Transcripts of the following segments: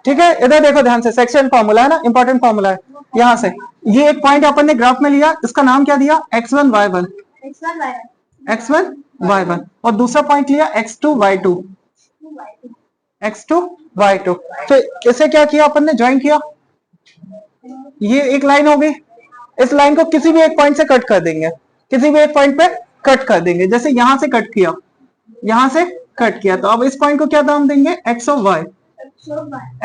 ठीक है, इधर देखो ध्यान से, सेक्शन फॉर्मूला है ना, इंपॉर्टेंट फॉर्मूला है। यहां से ये एक पॉइंट अपन ने ग्राफ में लिया, इसका नाम क्या दिया, x1 y1, x1 y1, और दूसरा पॉइंट लिया x2 y2, x2 y2। तो इसे क्या किया अपन ने, ज्वाइन किया, ये एक लाइन हो गई। इस लाइन को किसी भी एक पॉइंट से कट कर देंगे, किसी भी एक पॉइंट पे कट कर देंगे। जैसे यहां से कट किया, यहां से कट किया, तो अब इस पॉइंट को क्या नाम देंगे, x और y,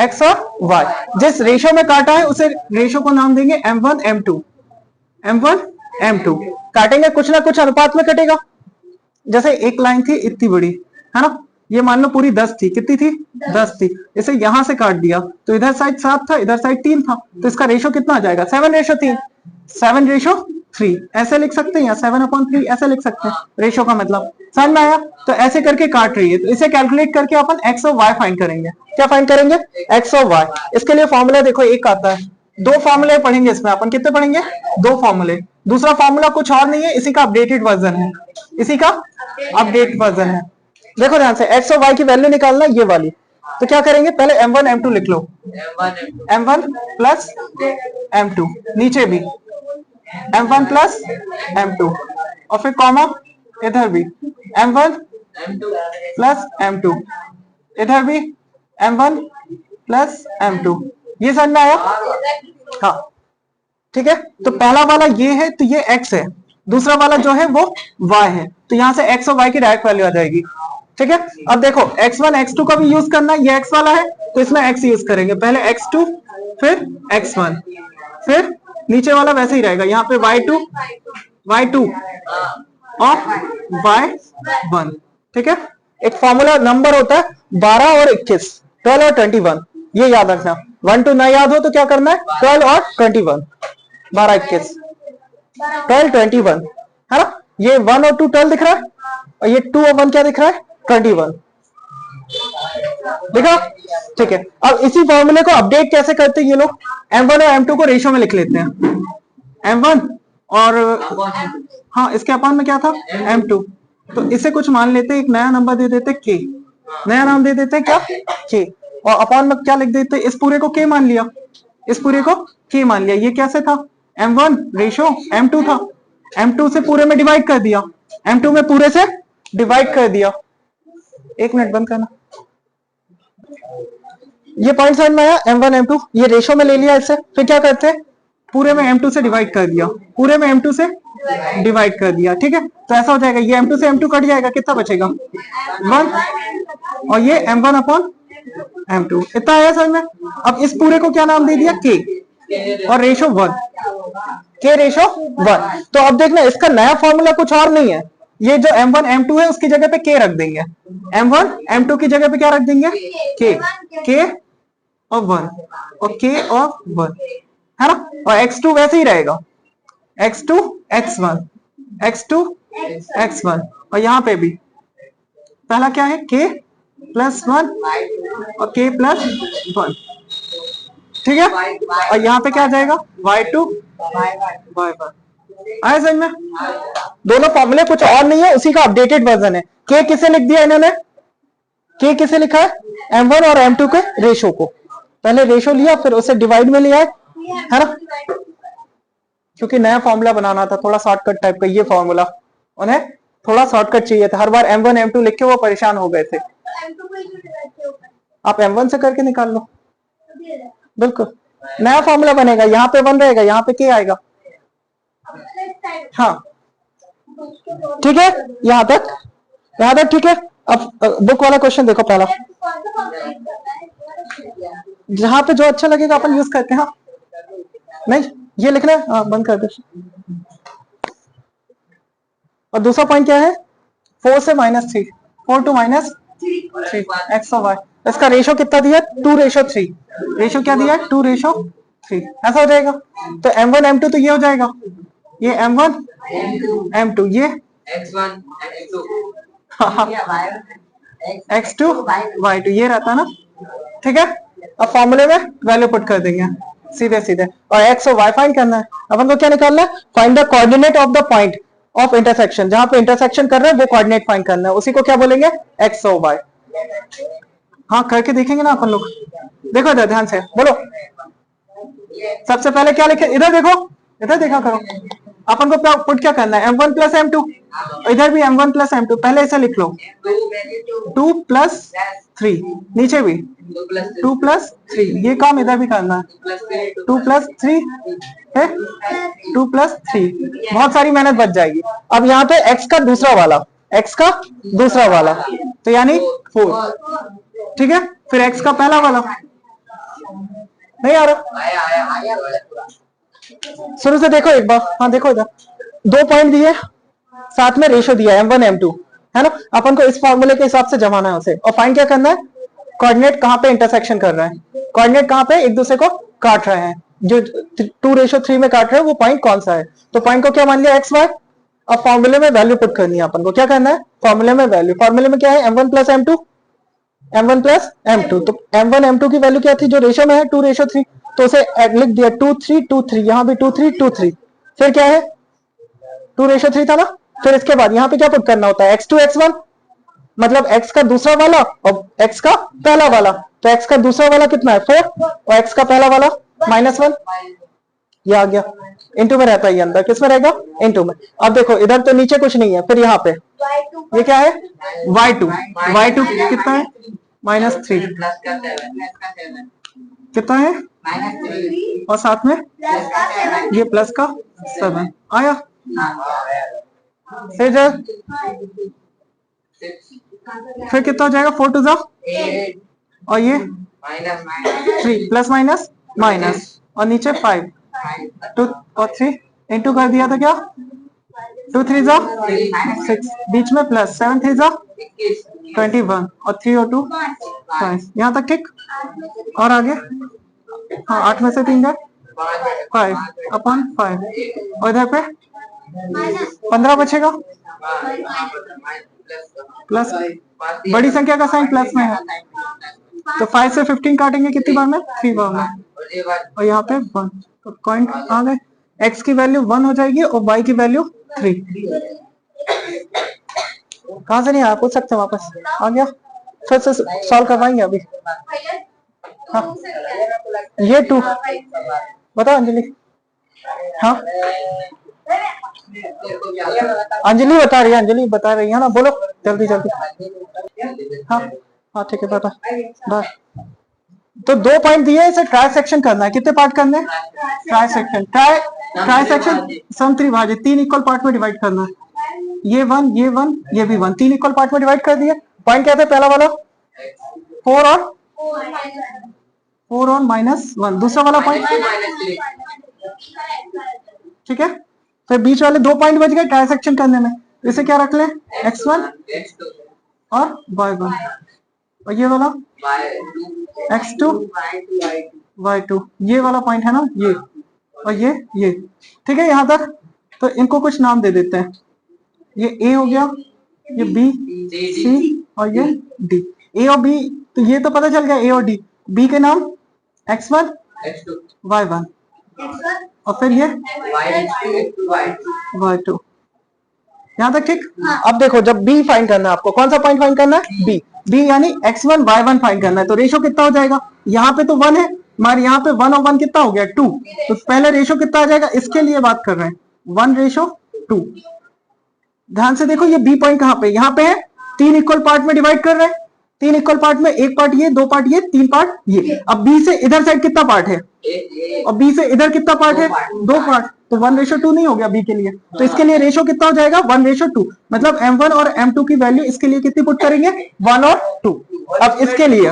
x और y। जिस रेशो में काटा है उसे रेशो को नाम देंगे m1 m2, m1 m2। काटेंगे कुछ ना कुछ अनुपात में कटेगा। जैसे एक लाइन थी इतनी बड़ी, है ना, ये मान लो पूरी 10 थी, कितनी थी, 10 थी। इसे यहां से काट दिया तो इधर साइड 7 था, इधर साइड 3 था, तो इसका रेशो कितना आ जाएगा, 7:3, 7:3। ऐसे लिख सकते हैं या 7/3 ऐसे लिख सकते हैं, रेशो का मतलब समझ में आया। तो ऐसे करके काट रही है, तो इसे कैलकुलेट करके अपन x और y फाइंड करेंगे। क्या फाइंड करेंगे, x और y। इसके लिए फॉर्मूला देखो एक आता है, दो फॉर्मूले पढ़ेंगे इसमें अपन, कितने पढ़ेंगे, दो फॉर्मूले। दूसरा फॉर्मूला कुछ और नहीं है, इसी का अपडेटेड वर्जन है, इसी का अपडेट वर्जन है। देखो ध्यान से, x और y की वैल्यू निकालना ये वाली। तो क्या करेंगे, पहले m1 m2 लिख लो, m1 प्लस m2, नीचे भी m1 प्लस m2, और फिर कॉमा इधर भी m1 प्लस m2, इधर भी m1 प्लस m2। ये समझ में आया, हाँ ठीक है। तो पहला वाला ये है, तो ये x है, दूसरा वाला जो है वो y है, तो यहां से x और y की डायरेक्ट वैल्यू आ जाएगी। ठीक है, अब देखो x1 x2 का भी यूज करना, ये x वाला है तो इसमें x यूज करेंगे, पहले x2 फिर x1, फिर नीचे वाला वैसे ही रहेगा, यहाँ पे y2 और y1। ठीक है, एक फॉर्मूला नंबर होता है 12 और 21, 12 और 21, ये याद रखना। 1 2 ना याद हो तो क्या करना है, 12 और 21, 12 21 12 21, है ना। ये 1 और 2 12 दिख रहा है, और ये 2 और 1 क्या दिख रहा है, 21 देखा। ठीक है, अब इसी फॉर्मूले को अपडेट कैसे करते हैं ये लोग, m1 और m2 को रेशो में लिख लेते हैं, m1 और हाँ इसके अपान में क्या था, m2। तो इसे कुछ मान लेते हैं, एक नया नंबर दे देते k, नया नाम दे देते क्या, k, और अपान में क्या लिख देते, इस पूरे को k मान लिया, इस पूरे को k मान लिया। ये कैसे था, m1 रेशो m2 था, m2 से पूरे में डिवाइड कर दिया, m2 में पूरे से डिवाइड कर दिया। एक मिनट बंद करना, ये पॉइंट समझ में आया, m1 m2 ये रेशो में ले लिया इससे, फिर क्या करते हैं, पूरे में m2 से डिवाइड कर दिया, पूरे में m2 से डिवाइड कर दिया। ठीक है, तो ऐसा हो जाएगा, ये m2 से m2 कट जाएगा, कितना बचेगा 1, और ये m1 अपॉन m2, इतना आया समझ में। अब इस पूरे को क्या नाम दे दिया, k, और रेशो 1, k रेशो 1। तो अब देखना, इसका नया फॉर्मूला कुछ और नहीं है, ये जो m1 m2 है उसकी जगह पे k रख देंगे, m1 m2 की जगह पे क्या रख देंगे, k और 1, और k और 1, है ना। और x2 वैसे ही रहेगा, x2 x1, x2 x1, और यहां पे भी पहला क्या है, k प्लस 1 और k प्लस 1। ठीक है, और यहाँ पे क्या आ जाएगा, y2 y1। आया समझ में, दोनों फॉर्मूले कुछ और नहीं है, उसी का अपडेटेड वर्जन है। k किसे लिख दिया इन्होंने, k किसे लिखा है, m1 और m2 के रेशो को, पहले रेशो लिया फिर उसे डिवाइड में लिया है ना, क्योंकि नया फॉर्मूला बनाना था, थोड़ा शॉर्टकट टाइप का ये फॉर्मूला, उन्हें थोड़ा शॉर्टकट चाहिए था, हर बार m1 m2 लिख के वो परेशान हो गए थे। आप m1 से करके निकाल लो, बिल्कुल नया फॉर्मूला बनेगा, यहाँ पे 1 रहेगा, यहाँ पे k आएगा। हाँ ठीक है, यहाँ तक ठीक है। अब बुक वाला क्वेश्चन देखो, पहला जहां पे जो अच्छा लगेगा अपन यूज करते हैं। हाँ नहीं ये लिखना है, हाँ बंद कर दे। और दूसरा पॉइंट क्या है, 4 से -3, 4 to -3 x और y, इसका रेशो कितना दिया, 2:3, रेशो क्या दिया, 2:3, ऐसा हो जाएगा। तो m1 m2 तो ये हो जाएगा, ये m1 m2, ये x1 x2 y2, ये रहता ना। ठीक है, अब फॉर्मूले में वैल्यू पुट कर देंगे सीधे, और x और y फाइंड करना है। अपन को क्या निकालना है, find the coordinate of the point of intersection, जहां पे इंटरसेक्शन कर रहे हैं वो कोऑर्डिनेट फाइंड करना है, उसी को क्या बोलेंगे, x और y। हाँ करके देखेंगे ना अपन लोग। देखो इधर ध्यान से बोलो। सबसे पहले क्या लिखे, इधर देखो, इधर देखा करो। अपन को पुट क्या करना है, m1 प्लस m2। इधर भी m1 प्लस m2, पहले ऐसा लिख लो 2 प्लस 3, नीचे भी 2 प्लस 3, ये काम इधर भी करना है 2 प्लस 3 है 2 प्लस 3, बहुत सारी मेहनत बच जाएगी। अब यहाँ पे x का दूसरा वाला, x का दूसरा वाला तो यानी 4, ठीक है। फिर x का पहला वाला नहीं आ रहा, शुरू से देखो एक बार। हाँ देखो इधर 2 पॉइंट दिए, साथ में रेशो दिया है m1 m2, है ना। अपन को इस फॉर्मूले के हिसाब से जमाना है उसे, और फाइंड क्या करना है, कोऑर्डिनेट कहाँ पे इंटरसेक्शन कर रहा है, कोऑर्डिनेट कहाँ पे एक दूसरे को काट रहे हैं, जो 2:3 में काट रहे हैं वो पॉइंट कौन सा है। तो पॉइंट को क्या मान लिया, एक्स वाई। अब फॉर्मूले में वैल्यू पुट करनी है अपन को, क्या करना है, फॉर्मूले में वैल्यू, फॉर्मूले में क्या है m1 plus m2, m1 plus m2। तो m1 m2 की वैल्यू क्या थी, जो रेशो में है 2:3, तो उसे लिख दिया 2 3 2 3, यहाँ भी 2 3 2 3, फिर क्या है 2:3 था ना। फिर इसके बाद यहाँ पे क्या पुट करना होता है, x2 x1, मतलब x का दूसरा वाला और x का पहला वाला। तो x का दूसरा वाला कितना है 4, और x का पहला वाला -1, ये आ गया। इनटू में रहता है ये, अंदर किस में रहेगा, इनटू में। अब देखो इधर तो नीचे कुछ नहीं है, फिर यहाँ पे ये क्या है y2, y2 कितना है -3, कितना है और साथ में ये प्लस का 7 आया। फिर कितना हो जाएगा 4 2 जा, और ये 3 प्लस माइनस माइनस, और नीचे 5 2 और 3 इंटू कर दिया था क्या, 2 3 जा 6, बीच में प्लस 7 3 जा 21, और 3 और 2 5, यहाँ तक ठीक। और आगे हाँ 8 में से 3 गए 5 अपन 5, और इधर पे 15 बचेगा, प्लस बड़ी संख्या का साइन प्लस में है, तो 5 से 15 काटेंगे कितनी बार में, 3 बार में, और यहाँ पे 1, तो पॉइंट आ गए। x की वैल्यू 1 हो जाएगी और y की वैल्यू 3। कहां से नहीं आया, पूछ सकते हैं वापस, आ गया। फिर से सॉल्व करवाएंगे अभी। हाँ ये 2 बताओ अंजलि। हाँ अंजलि बता रही है, अंजलि बता रही है ना, बोलो जल्दी जल्दी। हाँ हाँ ठीक है बता बाय। तो 2 पॉइंट दिए, इसे ट्राई सेक्शन करना है, कितने पार्ट करने हैं, ट्राई सेक्शन, ट्राई सेक्शन समत्रिभाजित 3 इक्वल पार्ट में डिवाइड करना है, ये 1 ये 1 ये भी 1, 3 इक्वल पार्ट में डिवाइड कर दिए। पॉइंट क्या था पहला वाला 4 और -1, दूसरा वाला पॉइंट ठीक है। फिर बीच वाले 2 पॉइंट बच गए ट्राई सेक्शन करने में, तो इसे क्या रख ले x1 और y1, और ये वाला x2 y2, ये वाला पॉइंट है ना ये, और ये ठीक है यहाँ तक। तो इनको कुछ नाम दे देते हैं, ये a हो गया, ये b c और ये d, a और b, तो ये तो पता चल गया a और d, b के नाम x1 y1, और फिर ये y2, यहाँ तक ठीक। अब देखो जब b फाइंड करना है आपको, कौन सा पॉइंट फाइंड करना है, b यानी x1 y1 फाइंड करना है। तो रेशो कितना हो जाएगा, यहाँ पे तो 1 है, हमारे यहाँ पे 1 और 1 कितना हो गया 2, तो पहले रेशो कितना आ जाएगा, इसके लिए बात कर रहे हैं 1:2। ध्यान से देखो ये b पॉइंट कहाँ पे, यहाँ पे है, 3 इक्वल पार्ट में डिवाइड कर रहे हैं, 3 इक्वल पार्ट में, 1 पार्ट ये 2 पार्ट ये 3 पार्ट ये। अब b से इधर साइड कितना पार्ट है, और b से इधर कितना पार्ट है, 2 पार्ट, तो 1:2 नहीं हो गया b के लिए, तो इसके लिए रेशो कितना हो जाएगा 1:2। मतलब m1 और m2 की वैल्यू इसके लिए कितनी पुट करेंगे 1 और 2। अब इसके लिए,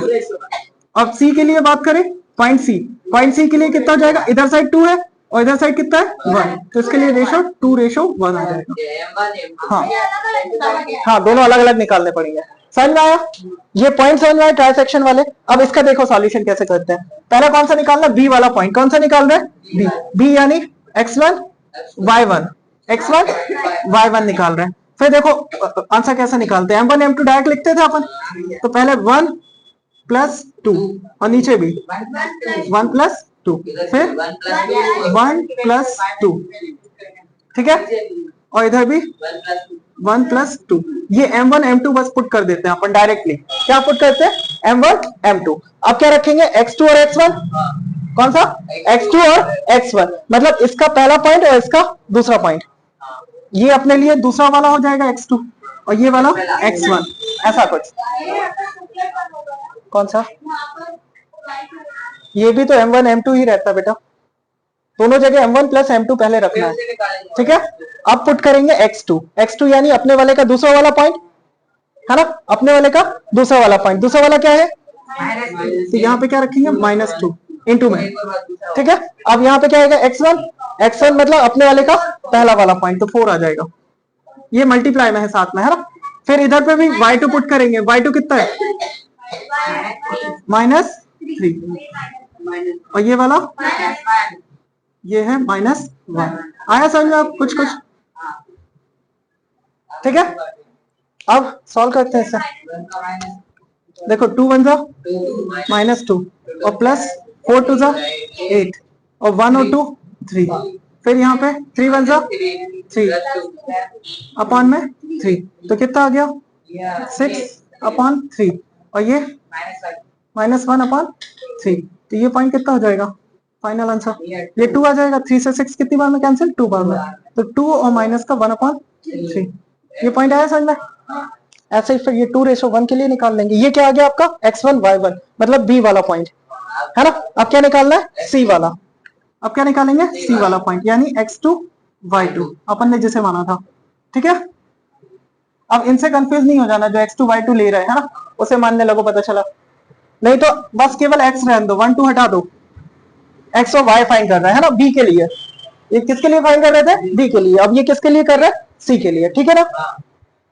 अब c के लिए बात करें, पॉइंट c के लिए कितना हो जाएगा, इधर साइड 2 है और इधर साइड कितना है 1, तो इसके लिए रेशो 2:1 आ जाएगा। हाँ दोनों अलग अलग निकालने पड़ेंगे। समझ में आया, ये पॉइंट समझ में आया ट्राई सेक्शन वाले। अब इसका देखो सॉल्यूशन कैसे करते हैं। पहला कौन सा निकालना, बी वाला पॉइंट, कौन सा निकाल रहे हैं बी यानी x1 y1 निकाल रहे हैं। फिर देखो आंसर कैसे निकालते हैं, m1 m2 डायरेक्ट लिखते थे अपन, तो पहले 1 + 2 और नीचे भी 1 + 2, फिर 1 + 2, ठीक है। और इधर भी 1+2। ये m1 m2 बस पुट कर देते हैं अपन डायरेक्टली। क्या पुट करते हैं? m1 m2। अब क्या रखेंगे? x2 और x1। कौन सा? x2 और x1, मतलब इसका पहला पॉइंट और इसका दूसरा पॉइंट। ये अपने लिए दूसरा वाला हो जाएगा x2 और ये वाला x1, ऐसा कुछ। कौन सा? ये भी तो m1 m2 ही रहता है बेटा, दोनों जगह m1 प्लस m2 पहले रखना है, ठीक है। अब पुट करेंगे x2 यानी अपने वाले का दूसरा वाला पॉइंट है ना, अपने वाले का दूसरा वाला पॉइंट। दूसरा वाला क्या है? तो यहाँ पे क्या रखेंगे? -2 इंटू में, ठीक है। अब यहाँ पे क्या आएगा? x1 मतलब अपने वाले का पहला वाला पॉइंट, तो 4 आ जाएगा। ये मल्टीप्लाई में है साथ में, है ना। फिर इधर पे भी y2 पुट करेंगे। y2 कितना है? -3 और ये वाला ये है -1। आया समझ में आप कुछ कुछ? ठीक है। अब सॉल्व करते हैं इसे। देखो 2 1 -2 और प्लस 4 2 8 और 1 और 2 3। फिर यहाँ पे 3 1 3 अपॉन में 3, तो कितना आ गया? 6/3 और ये -1/3। तो ये पॉइंट कितना हो जाएगा? फाइनल आंसर ये 2 आ जाएगा। 3 से 6 कितनी बार में कैंसिल? 2 बार में, तो 2 और माइनस का 1/3। ये पॉइंट आया समझ में? ऐसे ही फिर ये 2:1 के लिए निकाल लेंगे। ये क्या आ गया आपका? x1 y1 मतलब b वाला पॉइंट, है ना। अब क्या निकालना है? c वाला। अब क्या निकालेंगे? c वाला पॉइंट, यानी x2 y2 अपन ने जिसे माना था, ठीक है। अब इनसे कंफ्यूज नहीं हो जाना, जो x2 y2 ले रहे हैं, है ना, उसे मानने लगो, पता चला। नहीं तो बस केवल x रहने दो, 1 2 हटा दो। x और y फाइंड कर रहे हैं, है ना, b के लिए। ये किसके लिए फाइंड कर रहे थे? b के लिए। अब ये किसके लिए कर रहे हैं? c के लिए, ठीक है ना।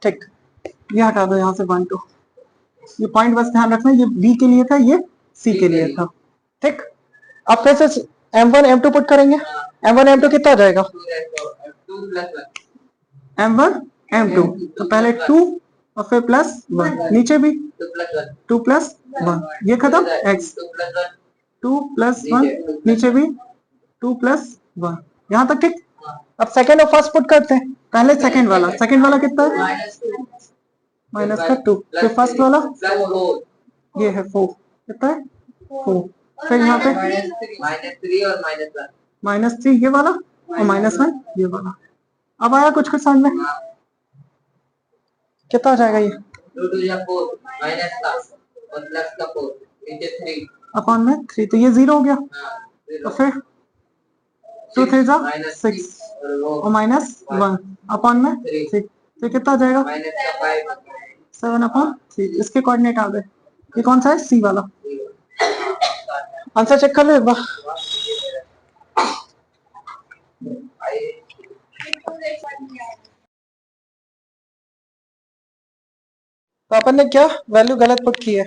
ठीक, ये हटा दो यहाँ से 1 2। ये पॉइंट बस ध्यान रखना, ये b के लिए था, ये c के लिए था, ठीक। अब फिर से m1 m2 पुट करेंगे। m1 m2 कितना आ जाएगा? m1 m2 तो पहले 2 और फिर +1, नीचे भी 2 + 1, ये खत्म। x 2 + 1, नीचे भी 2 + 1, यहाँ तक ठीक। अब सेकंड और फर्स्ट पुट करते हैं। पहले सेकंड वाला कितना है? -2। फिर फर्स्ट वाला ये है 4, कितना है? 4। फिर यहाँ पे -3 ये वाला और -1 ये वाला। अब आया कुछ समझ में? कितना आ जाएगा ये? अपॉन में 3, तो ये 0 हो गया। तो फिर 2 3 6 और -1 अपॉन में 3, तो कितना आ जाएगा? 7/3। इसके कोऑर्डिनेट आ गए। ये कौन सा है? सी वाला। आंसर चेक कर लो एक बार। तो अपन ने क्या वैल्यू गलत पुट की है?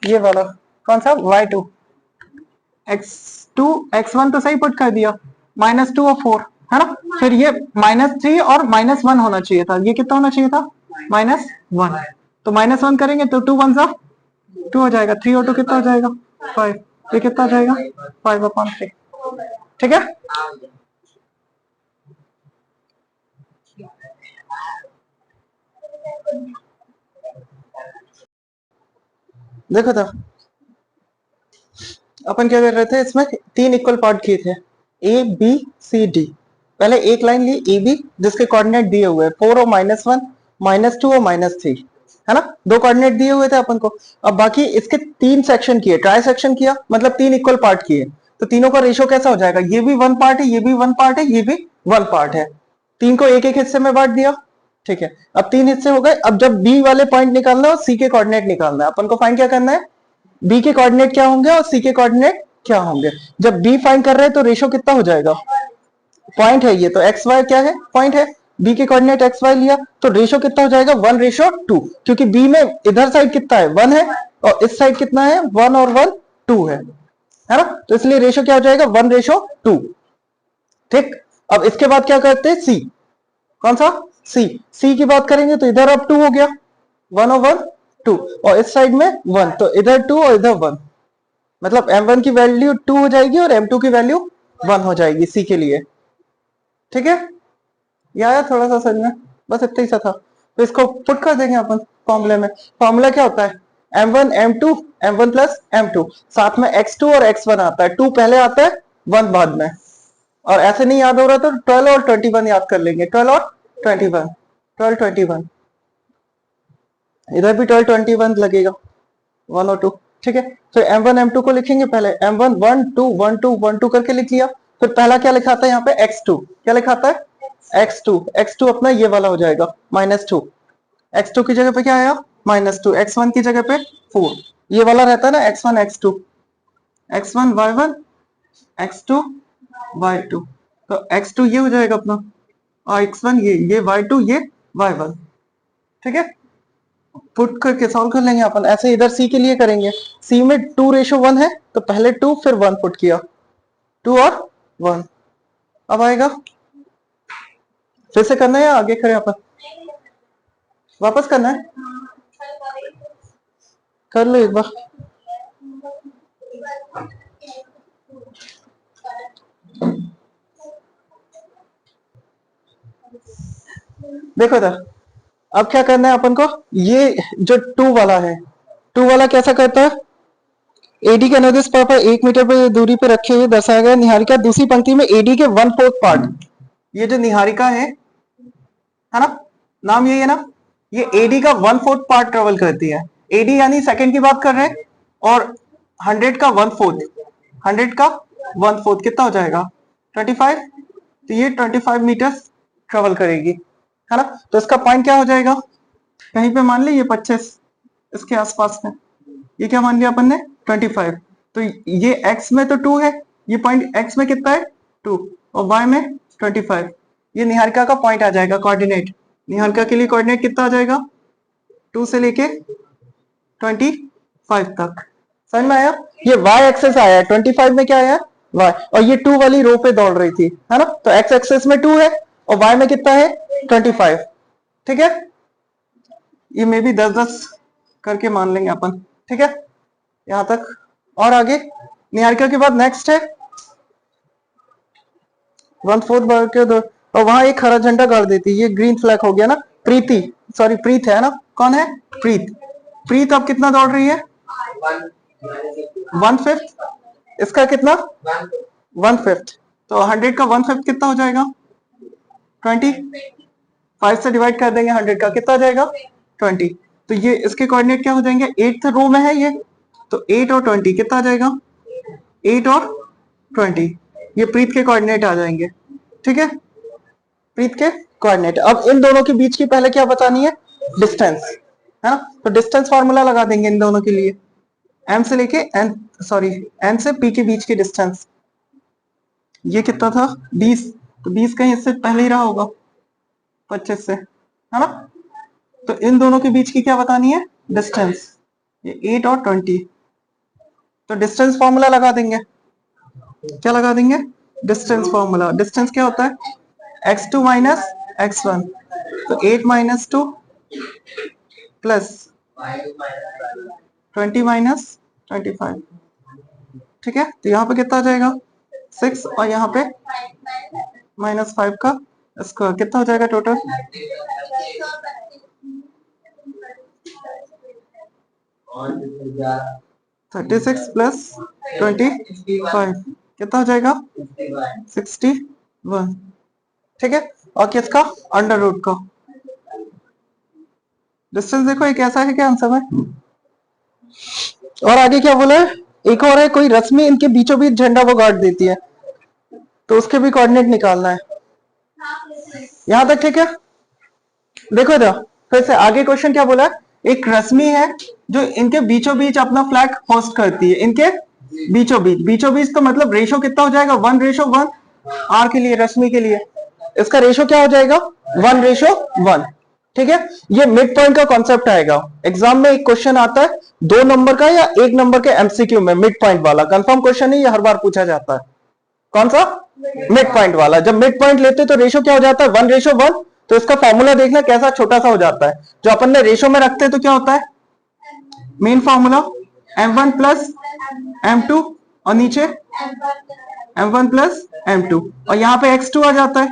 ये वाला कौन सा? y2। x2 x1 तो सही पुट कर दिया, -2 और 4, है ना। फिर ये -3 और -1 होना चाहिए था। ये कितना होना चाहिए था? -1। तो -1 करेंगे तो 2 1 2 हो जाएगा। 3 और 2 कितना हो जाएगा? 5। ये कितना हो जाएगा? 5/3, ठीक है। देखो था अपन क्या कर रहे थे, इसमें 3 इक्वल पार्ट किए थे, a b c d। पहले एक लाइन ली ए बी जिसके कोऑर्डिनेट दिए हुए 4 और -1 -2 और -3, है ना। 2 कोऑर्डिनेट दिए हुए थे अपन को। अब बाकी इसके 3 सेक्शन किए, ट्राई सेक्शन किया, मतलब 3 इक्वल पार्ट किए। तो तीनों का रेशियो कैसा हो जाएगा? ये भी 1 पार्ट है, ये भी 1 पार्ट है, ये भी 1 पार्ट है। 3 को एक एक हिस्से में बांट दिया, ठीक है। अब 3 हिस्से हो गए। अब जब बी वाले पॉइंट निकालना है और सी के कोऑर्डिनेट निकालना है, अपन को फाइंड क्या करना है? बी के कोऑर्डिनेट क्या होंगे और सी के कोऑर्डिनेट क्या होंगे। जब बी फाइंड कर रहे हैं तो रेशियो कितना हो जाएगा? पॉइंट है ये, तो एक्स वाई क्या है? पॉइंट है। बी के कोऑर्डिनेट एक्स वाई लिया तो रेशियो कितना हो जाएगा? 1:2, क्योंकि बी में इधर साइड कितना है? 1 है और इस साइड कितना है? 1 और 1 2 है ना। तो इसलिए रेशियो क्या हो जाएगा? 1:2, ठीक। अब इसके बाद क्या करते हैं? सी। कौन सा? सी की बात करेंगे तो इधर अब 2 हो गया, 1 और 1 2, और इस साइड में 1, तो इधर 2 और इधर 1, मतलब m1 की वैल्यू 2 हो जाएगी और m2 की वैल्यू 1 हो जाएगी सी के लिए। ठीक है, ये आया थोड़ा सा समझ में, बस इतना ही सा था। तो इसको पुट कर देंगे अपन फॉर्मूले में। फॉर्मूला क्या होता है, m1 m2 m1 plus m2, साथ में x2 और x1 आता है, 2 पहले आता है 1 बाद में। और ऐसे नहीं याद हो रहा तो 12 और 21 याद कर लेंगे, 12 और 21, 12 21, इधर भी 12 21 लगेगा, 1 और 2। ठीक है, तो m1 m2 को लिखेंगे पहले, m1 1 2 1 2 1 2 करके लिख लिया। फिर पहला क्या लिखा था यहाँ पे, x2, क्या लिखा था, x2, x2 अपना ये वाला हो जाएगा -2, x2 की जगह पे क्या आया -2, x1 की जगह पे 4, ये वाला रहता है ना x1 x2, x1 y1 x2 y2, तो x2 ये हो जाएगा अपना, और x1 ये y2 ये y1। ठीक है, पुट करके सॉल्व कर लेंगे अपन। ऐसे इधर c के लिए करेंगे, c में 2:1 है तो पहले 2 फिर 1 पुट किया, 2 और 1। अब आएगा, फिर से करना है या आगे करें अपन, वापस करना है, कर लो एक बार। देखो इधर, अब क्या करना है अपन को, ये जो 2 वाला है, 2 वाला कैसा करता है, एडी के अनुदिश पर 1 मीटर पर दूरी पर रखे हुए दर्शाया गया निहारिका दूसरी पंक्ति में एडी के 1/4 पार्ट, ये जो निहारिका है ना, नाम यही है ना, ये एडी का 1/4 पार्ट ट्रेवल करती है। एडी यानी सेकंड की बात कर रहे हैं, और 100 का 1/4, 100 का 1/4 कितना हो जाएगा 25, तो ये 25 मीटर ट्रेवल करेगी, है ना। तो इसका पॉइंट क्या हो जाएगा, कहीं पे मान ली ये 25 इसके आसपास में, ये क्या मान लिया अपन ने 25, तो ये x में तो 2 है, ये पॉइंट x में कितना है 2 और y में 25, ये निहारिका का पॉइंट आ जाएगा, कोऑर्डिनेट। निहारिका के लिए कोऑर्डिनेट कितना आ जाएगा, 2 से लेके 25 तक। समझ में आया, ये y एक्सेस आया 25 में क्या आया y, और ये 2 वाली रो पे दौड़ रही थी, है ना, तो x एक्सेस में 2 है और y में कितना है 25। ठीक है, ये मे भी 10-10 करके मान लेंगे अपन। ठीक है, यहां तक। और आगे निहारिका के बाद नेक्स्ट है 1/4 बार के दो, और वहां एक हरा झंडा गाड़ देती, ये ग्रीन फ्लैग हो गया ना, प्रीति, सॉरी प्रीत है ना, कौन है प्रीत, प्रीत अब कितना दौड़ रही है 1/5, इसका कितना 1/5, तो 100 का 1/5 कितना हो जाएगा 20, 5 से डिवाइड कर देंगे 100 का, कितना आ जाएगा 20, तो ये इसके कोऑर्डिनेट क्या हो जाएंगे, 8th रो में है ये, तो 8 और 20 कितना आ जाएगा 8 और 20, ये प्रीत के कोऑर्डिनेट आ जाएंगे। ठीक है, प्रीत के कोऑर्डिनेट। अब इन दोनों के बीच की पहले क्या बतानी है, डिस्टेंस, है ना, तो डिस्टेंस फार्मूला लगा देंगे इन दोनों के लिए, m से लेके n, सॉरी n से p के बीच की डिस्टेंस, ये कितना था 20, तो 20 कहीं इससे पहले ही रहा होगा 25 से, है ना, तो इन दोनों के बीच की क्या बतानी है डिस्टेंस, ये 8 और 20, तो डिस्टेंस फॉर्मूला लगा देंगे, क्या लगा देंगे डिस्टेंस फॉर्मूला। डिस्टेंस क्या होता है x2 माइनस x1, तो 8 माइनस 2 प्लस 20 माइनस 25। ठीक है, तो यहाँ पे कितना आ जाएगा 6, और यहाँ पे -5 का स्क्वायर, कितना हो जाएगा टोटल 36 प्लस 25 कितना हो जाएगा 61। ठीक है, और किसका अंडर रूट का। डिस्टेंस देखो एक ऐसा है क्या आंसर में। और आगे क्या बोला है, एक और है, कोई रश्मि इनके बीचों बीच झंडा वो गाड़ देती है, तो उसके भी कोऑर्डिनेट निकालना है। यहां तक ठीक है, देखो इधर फिर से आगे क्वेश्चन क्या बोला है, एक रश्मि है जो इनके बीचों बीच अपना फ्लैग होस्ट करती है, इनके बीचों बीच तो मतलब रेशो कितना हो जाएगा 1:1, आर के लिए रश्मि के लिए इसका रेशो क्या हो जाएगा 1:1। ठीक है, ये मिड पॉइंट का कॉन्सेप्ट आएगा एग्जाम में, एक क्वेश्चन आता है 2 नंबर का या 1 नंबर के एमसीक्यू में, मिड पॉइंट वाला कंफर्म क्वेश्चन नहीं, ये हर बार पूछा जाता है। कौन सा मिड पॉइंट वाला, जब मिड पॉइंट लेते तो रेशो क्या हो जाता है 1:1, तो इसका फॉर्मूला देखना कैसा छोटा सा हो जाता है, जो अपन ने रेशो में रखते हैं तो क्या होता है main formula m1 plus m2 और नीचे m1 प्लस m2, और यहाँ पे x2 आ जाता है,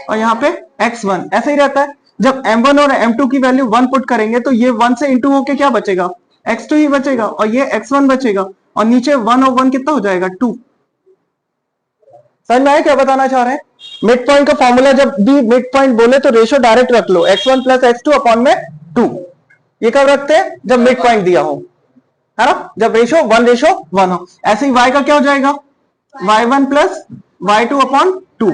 और यहाँ पे x1 ऐसे ही रहता है। जब m1 और m2 की वैल्यू 1 पुट करेंगे तो ये 1 से इंटू होके क्या बचेगा, x2 ही बचेगा और ये x1 बचेगा और नीचे 1 और 1 कितना हो जाएगा 2। समझ में आया क्या बताना चाह रहे हैं? मिड पॉइंट का फॉर्मूला जब भी मिड पॉइंट बोले तो रेशो डायरेक्ट रख लो, x1 प्लस x2 अपॉन में 2। ये कब रखते हैं, जब मिड पॉइंट दिया हो, है ना, जब रेशो 1:1 हो। ऐसे ही y का क्या हो जाएगा, y1 प्लस y2 अपॉन 2,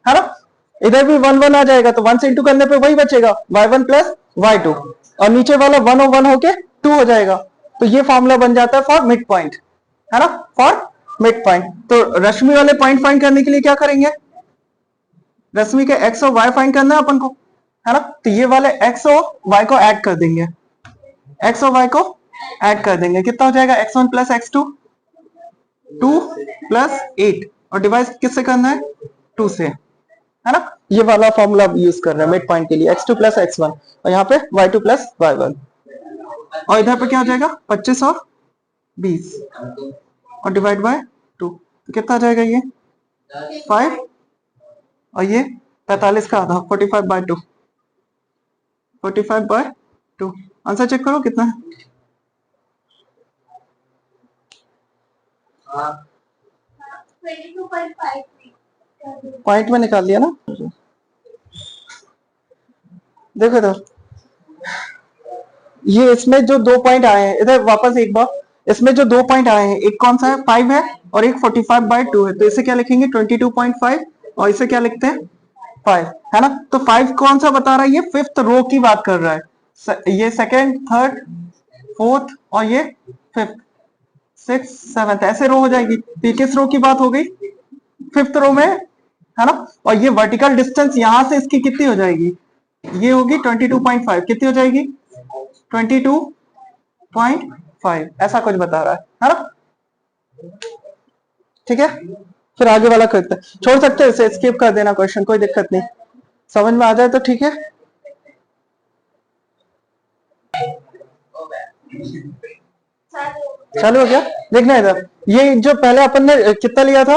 है ना। इधर भी 1 1 आ जाएगा तो 1 से इंटू करने पे वही बचेगा y1 प्लस y2 और नीचे वाला 1 और 1 होके 2 हो जाएगा। तो ये फॉर्मूला बन जाता है फॉर मिड पॉइंट, है ना, फॉर मिड पॉइंट। तो रश्मि वाले पॉइंट फाइंड करने के लिए क्या करेंगे, रश्मि के x और y फाइंड करना है अपन को, है ना। तो ये वाले x और y को ऐड कर देंगे, x और y को ऐड कर देंगे, कितना हो जाएगा x1 प्लस x2 2 प्लस 8 और डिवाइड किससे करना है 2 से, है ना। ये वाला फॉर्मूला यूज कर रहे हैं मिड पॉइंट के लिए, x2 प्लस x1 और यहाँ पे y2 प्लस y1 और इधर पे क्या हो जाएगा 25 और 20 और डिवाइड बाय 2 तो कितना आ जाएगा ये 5 और ये 45 का आधा 45/2 45/2। आंसर चेक करो कितना है, पॉइंट में निकाल लिया ना। देखो इधर ये इसमें जो 2 पॉइंट आए हैं, इधर वापस एक बार, इसमें जो 2 पॉइंट आए हैं एक कौन सा है 5 है और एक 45/2 है, तो इसे क्या लिखेंगे 22.5 और इसे क्या लिखते हैं 5, है ना। तो 5 कौन सा बता रहा है, ये 5th रो की बात कर रहा है, ये 2nd 3rd 4th और ये 5th 6th 7th ऐसे रो हो जाएगी। तो किस रो की बात हो गई 5th रो में, है ना। और ये वर्टिकल डिस्टेंस यहां से इसकी कितनी हो जाएगी, ये होगी 22.5, कितनी हो जाएगी 22.5 ऐसा कुछ बता रहा है ना। ठीक है, फिर आगे वाला करते हैं, छोड़ सकते हैं इसे, स्किप कर देना क्वेश्चन, कोई दिक्कत नहीं, समझ में आ जाए तो ठीक है। चालू हो गया, देखना इधर, ये जो पहले अपन ने कितना लिया था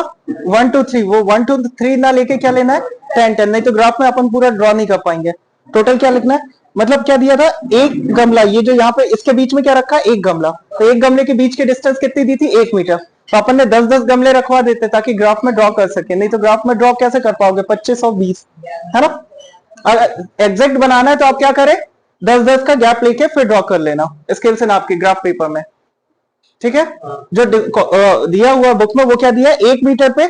1 2 3, वो 1 2 3 ना लेके क्या लेना है 10 10, नहीं तो ग्राफ में अपन पूरा ड्रॉ नहीं कर पाएंगे। टोटल क्या लिखना है, मतलब क्या दिया था एक गमला, ये जो यहाँ पे इसके बीच में क्या रखा है एक गमला, तो एक गमले के बीच की डिस्टेंस कितनी दी थी 1 मीटर, तो अपन ने 10-10 गमले रखवा देते ताकि ग्राफ में ड्रॉ कर सके, नहीं तो ग्राफ में ड्रॉ कैसे कर पाओगे 25 और 20, है ना। अगर एग्जैक्ट बनाना है तो आप क्या करें 10-10 का गैप लेके फिर ड्रॉ कर लेना स्केल से नाप के ग्राफ पेपर में, ठीक है। जो दिया हुआ बुक में वो क्या दिया है 1 मीटर पे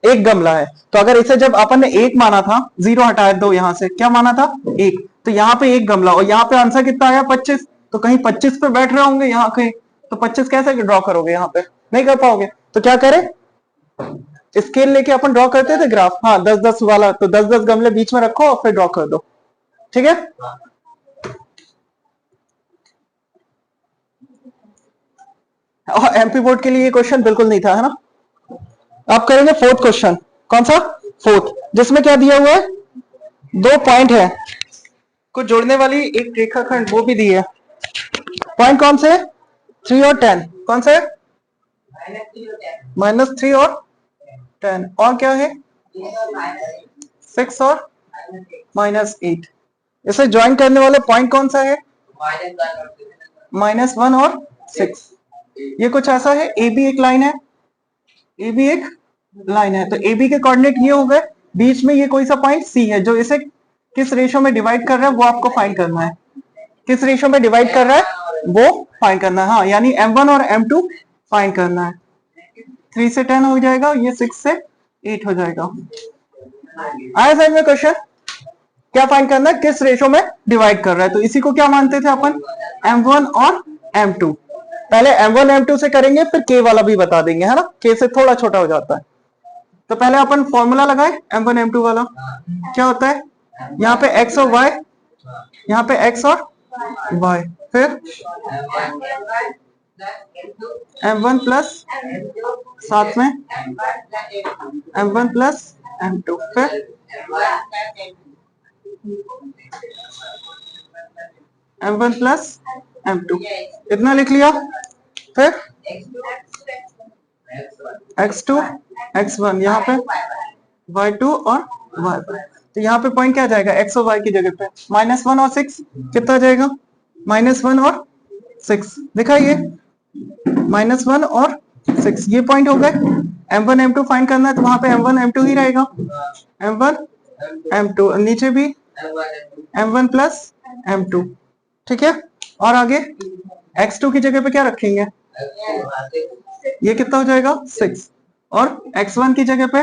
एक गमला है, तो अगर इसे जब अपन ने 1 माना था, 0 हटा दो यहां से, क्या माना था 1, तो यहाँ पे एक गमला और यहाँ पे आंसर कितना आया 25, तो कहीं 25 पे बैठ रहे होंगे यहाँ कहीं, तो 25 कैसे ड्रॉ करोगे, यहाँ पे नहीं कर पाओगे, तो क्या करें स्केल लेके अपन ड्रॉ करते थे ग्राफ, हाँ 10-10 वाला, तो 10-10 गमले बीच में रखो और फिर ड्रॉ कर दो, ठीक है। और एमपी बोर्ड के लिए ये क्वेश्चन बिल्कुल नहीं था, है ना। आप करेंगे 4th क्वेश्चन, कौन सा 4th, जिसमें क्या दिया हुआ है 2 पॉइंट है को जोड़ने वाली एक रेखाखंड वो भी दी है, पॉइंट कौन से 3 और 10, कौन से -3 और 10, और क्या है 6 और -8, इसे ज्वाइन करने वाले पॉइंट कौन सा है -1 और 6, ये कुछ ऐसा है, ए बी एक लाइन है, ए बी एक लाइन है, तो ए बी के कोऑर्डिनेट ये हो गए, बीच में ये कोई सा पॉइंट सी है, जो इसे किस रेशो में डिवाइड कर रहा है वो आपको फाइंड करना है, किस रेशो में डिवाइड कर रहा है वो फाइंड करना है, हाँ यानी m1 और m2 फाइंड करना है। 3 से 10 हो जाएगा, ये 6 से 8 हो जाएगा। आया समझ में क्वेश्चन, क्या फाइंड करना है किस रेशो में डिवाइड कर रहा है, तो इसी को क्या मानते थे अपन m1 और m2, पहले m1 m2 से करेंगे फिर k वाला भी बता देंगे, है ना, k से थोड़ा छोटा हो जाता है। तो पहले अपन फॉर्मूला लगाए m1 m2 वाला, क्या होता है यहाँ पे x और y, यहाँ पे x और y, फिर m1 प्लस साथ में m1 प्लस m2, फिर m1 प्लस m2, इतना लिख लिया, फिर x2 x1 यहाँ पे y2 और y1। तो यहाँ पे पॉइंट क्या आ जाएगा, x और y की जगह पे -1 और 6 कितना आ जाएगा, -1 और 6 दिखाइए, -1 और 6 ये पॉइंट हो गए। m1 m2 फाइंड करना है तो वहां पे m1 m2 ही रहेगा, m1 m2 नीचे भी m1 प्लस m2, ठीक है। और आगे x2 की जगह पे क्या रखेंगे, ये कितना हो जाएगा 6 और x1 की जगह पे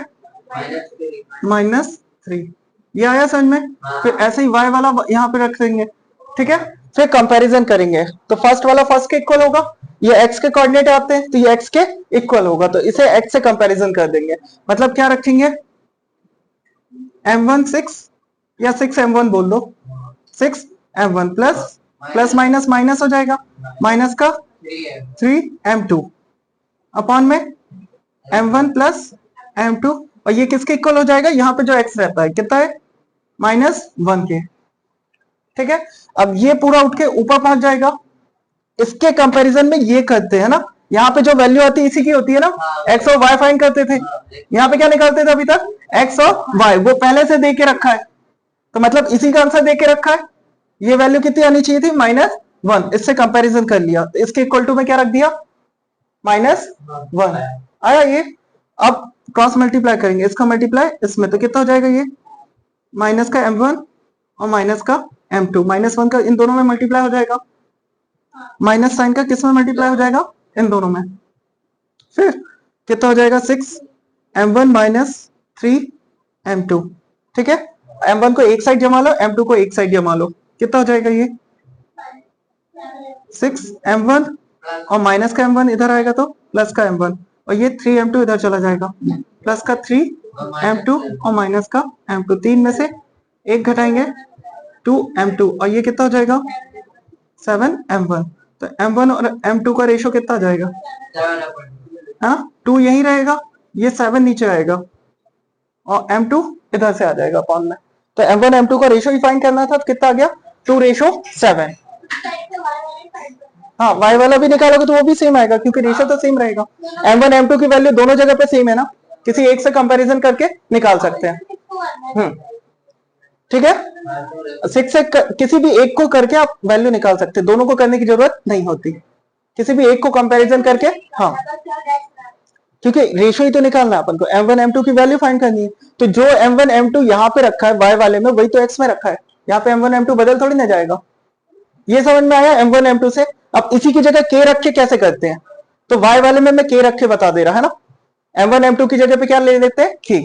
-3, ये आया समझ में। फिर ऐसे ही y वाला यहाँ पे रख देंगे, ठीक है। फिर कंपैरिजन करेंगे तो फर्स्ट वाला फर्स्ट के इक्वल होगा, ये x के कोऑर्डिनेट आते हैं तो ये x के इक्वल होगा, तो इसे x से कंपैरिजन कर देंगे। मतलब क्या रखेंगे, m1 6 या 6m1 बोल दो, 6m1 plus plus minus minus हो जाएगा, माइनस का 3m2 अपॉन में m1 प्लस m2, और ये किसके इक्वल हो जाएगा, यहाँ पे जो x रहता है कितना है -1 के, ठीक है। अब ये पूरा उठ के ऊपर पहुंच जाएगा, इसके कंपैरिजन में ये करते हैं ना, यहाँ पे जो वैल्यू आती है इसी की होती है ना, x और y फाइंड करते थे, यहाँ पे क्या निकालते थे अभी तक, x और y, वो पहले से दे के रखा है, तो मतलब इसी का आंसर दे के रखा है। ये वैल्यू कितनी आनी चाहिए थी -1, इससे कंपैरिजन कर लिया तो इसके इक्वल टू में क्या रख दिया -1 आया ये। अब क्रॉस मल्टीप्लाई करेंगे, इसका मल्टीप्लाई इसमें, तो कितना हो जाएगा ये, माइनस का m1 और माइनस का m2, -1 का इन दोनों में मल्टीप्लाई हो जाएगा, माइनस साइन का किस में मल्टीप्लाई हो जाएगा, इन दोनों में। फिर कितना हो जाएगा 6m1 माइनस 3m2, ठीक है। m1 को एक साइड जमा लो, m2 को एक साइड जमा लो, कितना हो जाएगा ये 6m1 और माइनस का m1 इधर आएगा तो प्लस का m1, और ये 3m2 इधर चला जाएगा, प्लस का 3m2 और माइनस का m2, तीन में से एक घटाएंगे 2m2, और ये कितना हो जाएगा 7m1। तो m1 और m2 का रेशो कितना आ जाएगा, हाँ 2 यही रहेगा, ये 7 नीचे आएगा और m2 इधर से आ जाएगा अपॉन में। तो m1 m2 का रेशो ही फाइंड करना था, तो कितना आ गया 2:7। हाँ y वाला भी निकालोगे तो वो भी सेम आएगा, क्योंकि रेशो तो सेम रहेगा। m1 m2 की वैल्यू दोनों जगह पे सेम है ना, किसी एक से कंपैरिजन करके निकाल सकते हैं, ठीक है। 6 से किसी भी एक को करके आप वैल्यू निकाल सकते हैं, दोनों को करने की जरूरत नहीं होती, किसी भी एक को कंपैरिजन करके, हाँ क्योंकि रेशो ही तो निकालना है अपन को, m1 m2 की वैल्यू फाइंड करनी है, तो जो m1 m2 यहाँ पे रखा है y वाले में वही तो x में रखा है, यहाँ पे m1 m2 बदल थोड़ी ना जाएगा। ये समझ में आया m1 m2 से। अब इसी की जगह k रख के कैसे करते हैं, तो y वाले में मैं k रख के बता दे रहा है ना, m1 m2 की जगह पे क्या ले लेते हैं k,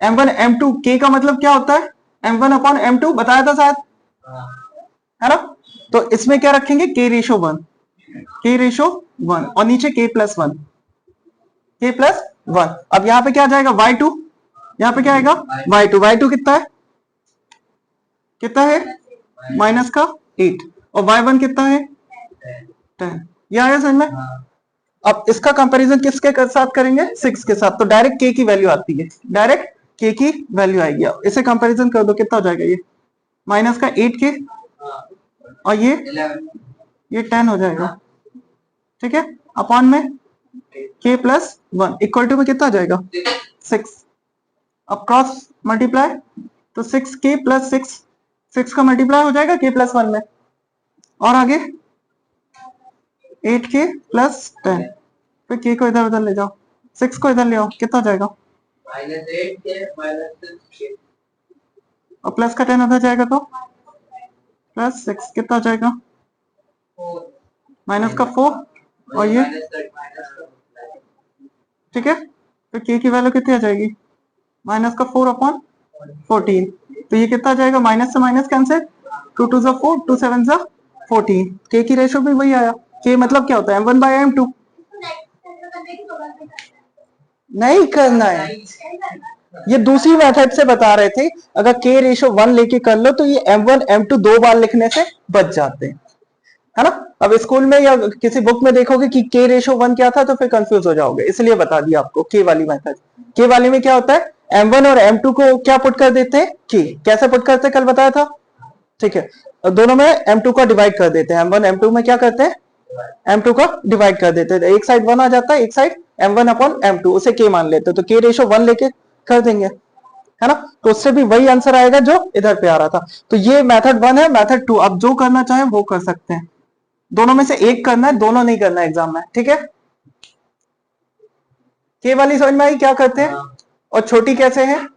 m1 m2 k का मतलब क्या होता है m1 अपॉन m2 बताया था शायद, है ना। तो इसमें क्या रखेंगे k:1, k:1 और नीचे k+1, k+1। अब यहाँ पे क्या आ जाएगा y2, यहाँ पे क्या आएगा y2 कितना है माइनस का 8, और y1 कितना है 10, ये आया समझ में। अब इसका कंपैरिजन किसके साथ करेंगे, 6 के साथ, तो डायरेक्ट k की वैल्यू आती है, डायरेक्ट k की वैल्यू आएगी, इसे कंपैरिजन कर दो कितना हो जाएगा, ये माइनस का 8k और ये 10 हो जाएगा, ठीक है, अपॉन में k+1 इक्वल टू में कितना आ जाएगा 6। अब क्रॉस मल्टीप्लाई, तो 6k + 6 का मल्टीप्लाई हो जाएगा k+1 में, और आगे 8k + 10, फिर k को इधर उधर ले जाओ, 6 को इधर ले आओ, कितना हो जाएगा -8k और प्लस का 10 उधर जाएगा तो +6 कितना हो जाएगा माइनस का 4, और ये ठीक है। तो k की वैल्यू कितनी आ जाएगी माइनस का 4/14, तो ये कितना आ जाएगा, माइनस से माइनस कैंसिल, 2 2 ज़ा 4, 2 7 ज़ा 14, k की रेशो भी वही आया, k मतलब क्या होता है m1/m2, नहीं करना है, ये दूसरी मेथड से बता रहे थे, अगर k:1 लेके कर लो तो ये m1 m2 दो बार लिखने से बच जाते हैं, है ना। अब स्कूल में या किसी बुक में देखोगे कि k:1 क्या था तो फिर कंफ्यूज हो जाओगे, इसलिए बता दिया आपको k वाली मेथड। k वाली में क्या होता है, m1 और m2 को क्या पुट कर देते हैं k, कैसे पुट करते हैं कल बताया था, ठीक है। दोनों में m2 का डिवाइड कर देते हैं, m1 m2 में क्या करते हैं m2 का डिवाइड कर देते हैं, एक साइड 1 आ जाता है, एक साइड m1/m2, उसे k मान लेते हैं, तो k:1 लेके कर देंगे, है ना, तो उससे भी वही आंसर आएगा जो इधर पे आ रहा था। तो ये मेथड 1 है। मेथड 2 आप जो करना चाहे वो कर सकते हैं, दोनों में से एक करना है, दोनों नहीं करना एग्जाम में, ठीक है। के वाली समझ में आई क्या करते हैं, और छोटी कैसे है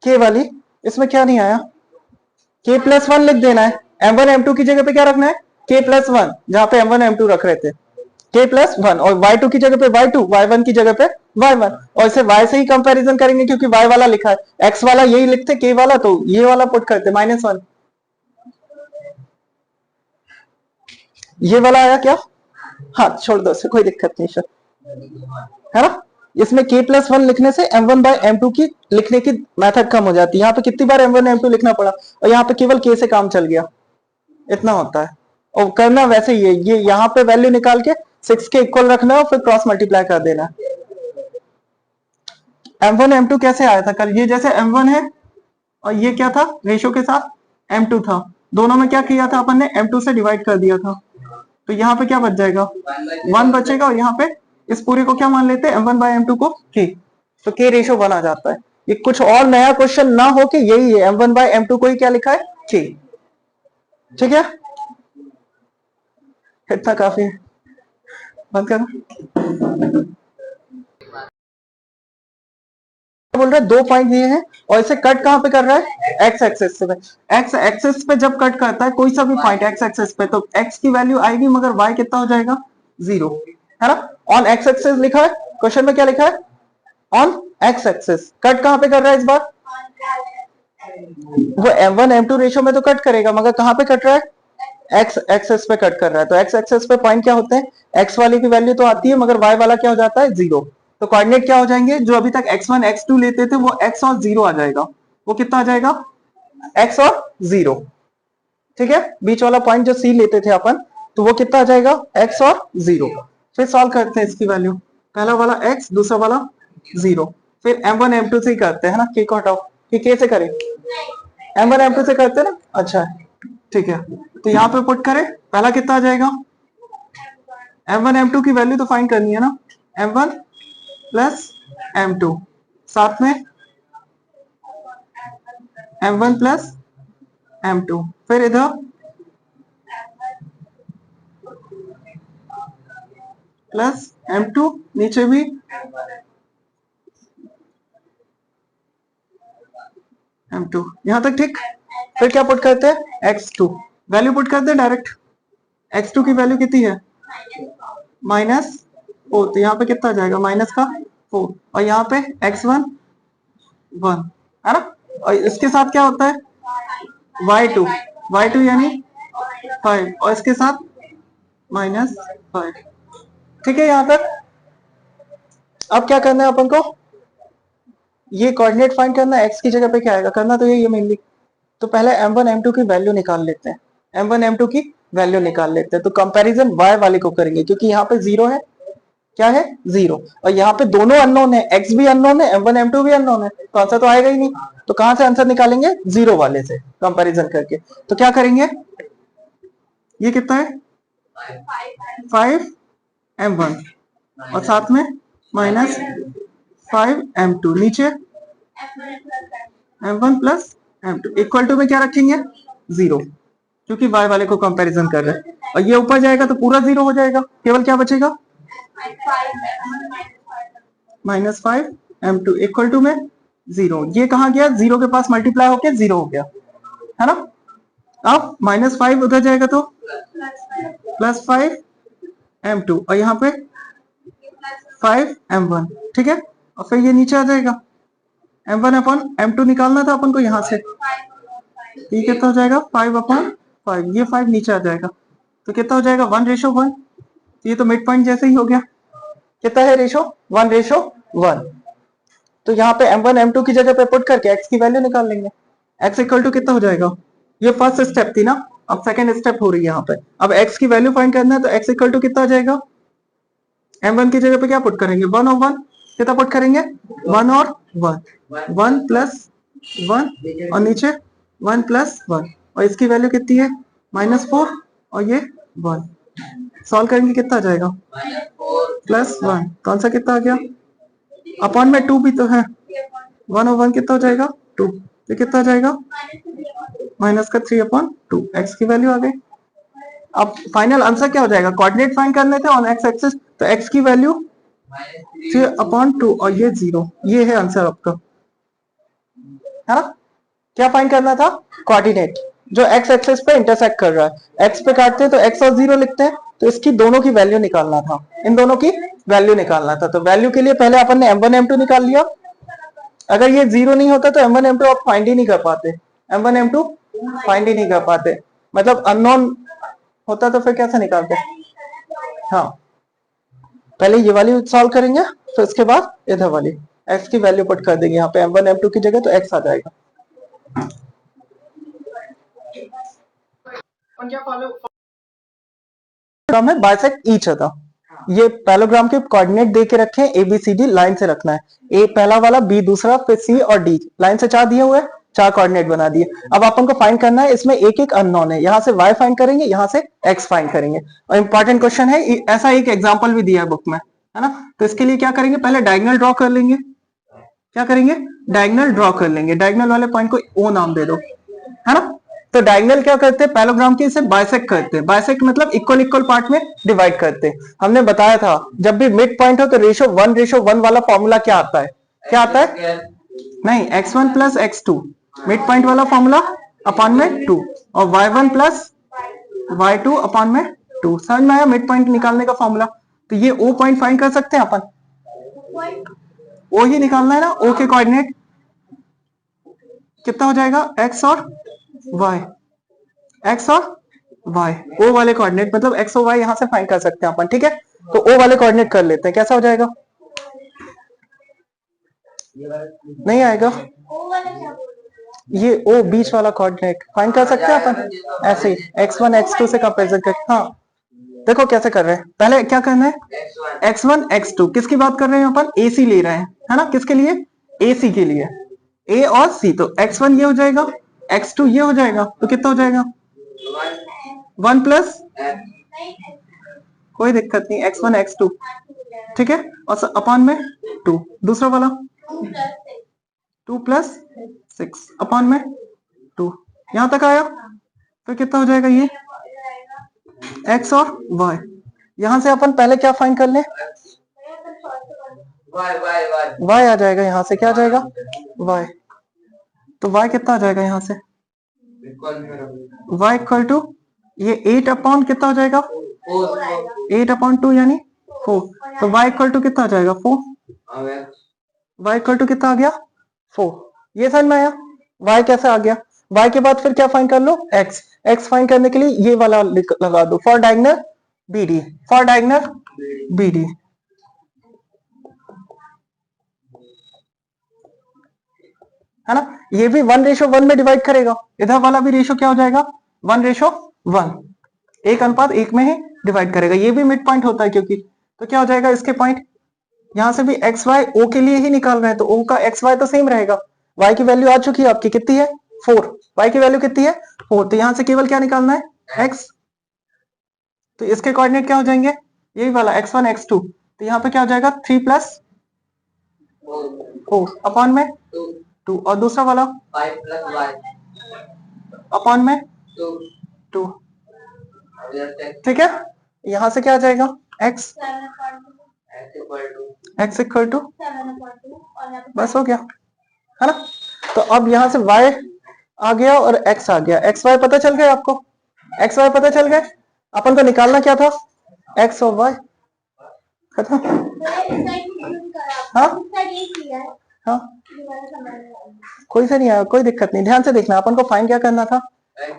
के वाली, इसमें क्या नहीं आया, के प्लस वन लिख देना है, m1 m2 की जगह पे क्या रखना है, के प्लस वन, जहां पे m1 m2 रख रहे थे के प्लस वन, और y2 की जगह पे y2, y1 की जगह पे y1, और इसे y से ही कंपैरिजन करेंगे क्योंकि y वाला लिखा है, x वाला यही लिखते k वाला, तो ये वाला पुट करते -1, ये वाला आया क्या, हाँ छोड़ दो कोई दिक्कत नहीं सर, है ना। इसमें k प्लस वन लिखने से m1 बाय m2 की लिखने की मेथड कम हो जाती है। यहाँ पे कितनी बार m1 m2 लिखना पड़ा, और यहाँ पे केवल k से काम चल गया, इतना होता है। और करना वैसे ही है, ये यहाँ पे वैल्यू निकाल के 6 के इक्वल रखना है और फिर क्रॉस मल्टीप्लाई कर देना। m1 m2 कैसे आया था कल, ये जैसे m1 है और ये क्या था रेशो के साथ m2 था, दोनों में क्या किया था अपन ने, m2 से डिवाइड कर दिया था, तो यहाँ पे क्या बच जाएगा 1 बचेगा, और यहाँ पे इस पूरे को क्या मान लेते हैं m1 बाय m2 को k, तो k रेशो 1 आ जाता है। ये कुछ और नया क्वेश्चन ना हो कि यही है, m1 बाय m2 को ही क्या लिखा है k, ठीक है, इतना काफी है, बंद करो। बोल रहा है 2 पॉइंट दिए हैं और इसे कट कहां पे कर रहा है, एक्स एक्सिस पे। एक्स एक्सिस पे जब कट करता है कोई सा भी पॉइंट एक्स एक्सिस पे, तो एक्स की वैल्यू आएगी मगर वाई कितना हो जाएगा 0, है ना। ऑन एक्स एक्सिस लिखा है क्वेश्चन में, क्या लिखा है ऑन एक्स एक्सिस, कट कहां पे कर रहा है इस बार, वो m1 m2 रेशो में तो कट करेगा मगर कहां पे कट रहा है, एक्स एक्सिस पे कट कर रहा है। तो एक्स एक्सिस पे पॉइंट क्या होते हैं, एक्स वाली की वैल्यू तो आती है मगर वाई वाला क्या हो जाता है 0, तो कोऑर्डिनेट क्या हो जाएंगे, जो अभी तक x1 x2 लेते थे वो x और 0 आ जाएगा, वो कितना आ जाएगा x और 0, ठीक है। बीच वाला पॉइंट जो c लेते थे अपन, तो वो कितना आ जाएगा x और 0। फिर सॉल्व करते हैं इसकी वैल्यू, पहला वाला x दूसरा वाला 0, फिर m1 m2 से ही करते हैं ना, k को हटाओ, कि k से करें, m1 m2 से करते हैं ना, अच्छा ठीक है। तो यहाँ पे पुट करें, पहला कितना आ जाएगा, m1 m2 की वैल्यू तो फाइंड करनी है ना, m1 प्लस m2, साथ में m1 प्लस m2, फिर इधर प्लस m2, नीचे भी m2, यहां तक ठीक। फिर क्या पुट करते हैं, x2 वैल्यू पुट करते हैं डायरेक्ट, x2 की वैल्यू कितनी है -4, तो यहाँ पे कितना आ जाएगा माइनस का 4, और यहाँ पे x1 1, है ना, और इसके साथ क्या होता है y2 यानी 5, और इसके साथ -5, ठीक है यहाँ तक। अब क्या करना है अपन को, ये कोऑर्डिनेट फाइंड करना है, x की जगह पे क्या आएगा, करना तो यही है मेनली। तो पहले m1 m2 की वैल्यू निकाल लेते हैं, m1 m2 की वैल्यू निकाल लेते हैं, तो कंपैरिजन y वाले को करेंगे क्योंकि यहाँ पे 0 है, क्या है 0, और यहाँ पे दोनों अननोन है, x भी अननोन है m1 m2 भी अननोन है, तो आंसर तो आएगा ही नहीं। तो कहां से आंसर निकालेंगे, 0 वाले से कंपैरिजन करके। तो क्या करेंगे, ये कितना है 5m1 और साथ में -5m2, नीचे m1 plus m2 equal to में क्या रखेंगे 0, क्योंकि y वाले को कंपैरिजन कर रहे हैं, और ये ऊपर जाएगा तो पूरा 0 हो जाएगा, केवल क्या बचेगा -5m2 इक्वल टू में 0, ये कहा गया 0 के पास मल्टीप्लाई होके 0 हो गया, है ना। अब -5 उधर जाएगा तो +5m2, और यहाँ पे 5m1, ठीक है, और फिर ये नीचे आ जाएगा m1 अपॉन m2 निकालना था अपन को यहाँ से, ये कितना हो जाएगा 5/5, ये 5 नीचे आ जाएगा, तो कितना हो जाएगा 1:1, ये तो मिड पॉइंट जैसे ही हो गया, कितना है रेशो 1:1। तो यहाँ पे m1 m2 की जगह पे पुट करके x की वैल्यू निकाल लेंगे, x इक्वल टू कितना हो जाएगा, ये फर्स्ट स्टेप थी ना, अब सेकंड स्टेप हो रही है यहाँ पे, अब x की वैल्यू फाइंड करना है, तो x इक्वल टू कितना आ जाएगा, m1 की जगह पे क्या पुट करेंगे 1 और 1, कितना पुट करेंगे 1 और 1 प्लस 1, और नीचे 1 प्लस 1, और इसकी वैल्यू कितनी है -4, और ये 1, सॉल्व करेंगे कितना आ जाएगा +1, कौन सा कितना आ गया, अपॉन में 2 भी तो है, 1/1 कितना हो जाएगा 2, तो कितना हो जाएगा माइनस का 3/2, एक्स की वैल्यू आ गई। अब फाइनल आंसर क्या हो जाएगा, कोऑर्डिनेट फाइंड करने थे ऑन एक्स एक्सिस, तो एक्स की वैल्यू 3/2 और ये 0, ये है आंसर आपका, है ना। क्या फाइंड करना था, कोऑर्डिनेट जो एक्स एक्सिस पे इंटरसेक्ट कर रहा है, एक्स पे काटते हैं तो एक्स और 0 लिखते हैं, तो इसकी दोनों की वैल्यू निकालना था, इन दोनों की वैल्यू निकालना था। तो वैल्यू के लिए पहले अपन ने m1 m2 निकाल लिया, अगर ये 0 नहीं होता तो m1 m2 आप फाइंड ही नहीं कर पाते, m1 m2 फाइंड ही नहीं कर पाते, मतलब अननोन होता तो फिर कैसे निकालते। हाँ, पहले ये वाली सॉल्व करेंगे, फिर उसके बाद इधर वाली x की वैल्यू पुट कर देंगे यहाँ पे, m1 m2 की जगह तो x आ जाएगा। में बाइसेक्ट ईच अदर, ये पैरेललोग्राम के कोऑर्डिनेट दे के रखे A B C D, line से रखना है, ए पहला वाला, बी दूसरा, फिर सी और डी, लाइन से 4 दिए हुए, 4 कोऑर्डिनेट बना दिए। अब अपन को फाइंड करना है, इसमें एक एक अननोन है, यहाँ से y फाइंड करेंगे, यहाँ से x फाइंड करेंगे, और इंपॉर्टेंट क्वेश्चन है, ऐसा एक एग्जांपल भी दिया है बुक में, है ना। तो इसके लिए क्या करेंगे, पहले डायगोनल ड्रॉ कर लेंगे, क्या करेंगे, डायगोनल ड्रॉ कर लेंगे, डायगोनल वाले पॉइंट को ओ नाम दे दो, है ना। तो डायगोनल क्या करते हैं, पैरेललोग्राम के इसे बाइसेक्ट करते हैं, बाइसेक्ट मतलब इक्वल इक्वल पार्ट में डिवाइड करते हैं। हमने बताया था जब भी मिड पॉइंट हो तो रेशो 1 वाला फॉर्मूला क्या आता है, क्या आता है, नहीं x1 plus x2 mid point वाला फॉर्मूला अपॉन में 2, और y1 प्लस y2 अपॉन में 2, समझ में आया मिड पॉइंट निकालने का फॉर्मूला। तो ये ओ पॉइंट फाइंड कर सकते हैं अपन, ओ ही निकालना है ना, ओ के कोऑर्डिनेट कितना हो जाएगा, x और y, x और y, ओ वाले कोऑर्डिनेट मतलब x और y यहां से फाइंड कर सकते हैं अपन, ठीक है। तो ओ वाले कोऑर्डिनेट कर लेते हैं, कैसा हो जाएगा, नहीं आएगा, ये ओ बीच वाला कोऑर्डिनेट फाइंड कर सकते हैं अपन ऐसे ही, x1 x2 से कंपैरिजन करके। हाँ देखो कैसे कर रहे हैं, पहले क्या करना है, x1 x2 किसकी बात कर रहे हैं अपन, AC ले रहे हैं, है ना, किसके लिए, AC के लिए, A और C, तो x1 ये हो जाएगा, x2 ये हो जाएगा, तो कितना हो जाएगा 1 प्लस, कोई दिक्कत नहीं, x1 x2, ठीक है, और अपॉन में 2, दूसरा वाला 2 प्लस 6 अपॉन में 2, यहां तक आया, तो कितना हो जाएगा ये x और y। यहां से अपन पहले क्या फाइंड कर ले, y आ जाएगा, यहां से क्या आ जाएगा y, तो y कितना आ जाएगा यहाँ से, y इक्वल टू ये 8 अपॉन कितना हो जाएगा 8/2 यानी 4, तो y इक्वल टू कितना आ जाएगा 4, y इक्वल टू कितना आ गया 4, ये समझ में आया, y कैसे आ गया। y के बाद फिर क्या फाइंड कर लो, x फाइंड करने के लिए ये वाला लगा दो, for diagonal BD, for diagonal BD, है ना। ये भी 1:1 में डिवाइड करेगा, इधर वाला भी रेशो क्या हो जाएगा 1:1, 1:1 में ही डिवाइड करेगा, ये भी मिड पॉइंट होता है क्योंकि, तो क्या हो जाएगा इसके पॉइंट, यहां से भी एक्स वाई ओ के लिए ही निकाल रहे हैं, तो ओ का एक्स वाई तो सेम रहेगा, वाई की वैल्यू आ चुकी है आपकी, कितनी है 4, वाई की वैल्यू कितनी है 4, तो यहां से केवल क्या निकालना है एक्स, तो इसके कोऑर्डिनेट क्या हो जाएंगे, यही वाला x1 x2, तो यहाँ पे क्या हो जाएगा 3 प्लस 4 अपॉन में 2, और दूसरा वाला 5 प्लस y अपॉन में 2, ठीक है। यहां से क्या आ जाएगा x इक्वल टू, बस हो गया, है ना। तो अब यहां से y आ गया और x आ गया, x y पता चल गया आपको, x y पता चल गए, अपन को निकालना क्या था x और y, खत्म। हाँ हाँ कोई से नहीं आया, कोई दिक्कत नहीं, ध्यान से देखना, अपन को फाइंड क्या करना था,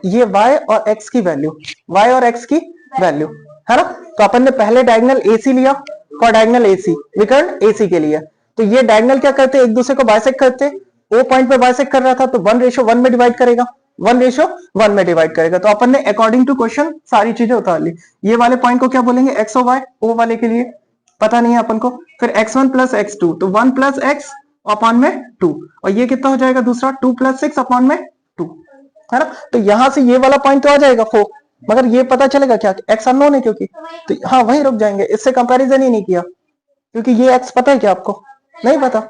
ये y और x की वैल्यू, y और x की वैल्यू, है ना। तो अपन ने पहले डायगोनल AC लिया, फॉर डायगोनल AC, विकर्ण AC के लिए, तो ये डायगोनल क्या करते एक दूसरे को बाइसेक्ट करते, ओ पॉइंट पे बाइसेक्ट कर रहा था तो 1:1 में डिवाइड करेगा, 1:1 में डिवाइड करेगा, तो अपन ने अकॉर्डिंग टू क्वेश्चन सारी चीजें उतार ली। ये वाले पॉइंट को क्या बोलेंगे x और y, ओ वाले के लिए पता नहीं है अपन को, फिर x1 प्लस x2, तो 1 प्लस x अपॉन में 2, और ये कितना हो जाएगा दूसरा 2 प्लस 6 अपॉन में 2, है ना। तो यहां से ये वाला पॉइंट तो आ जाएगा 4, मगर ये पता चलेगा क्या x अननोन है क्योंकि, तो हाँ वहीं रुक जाएंगे, इससे कंपैरिजन ही नहीं किया क्योंकि ये x पता है क्या आपको, नहीं पता,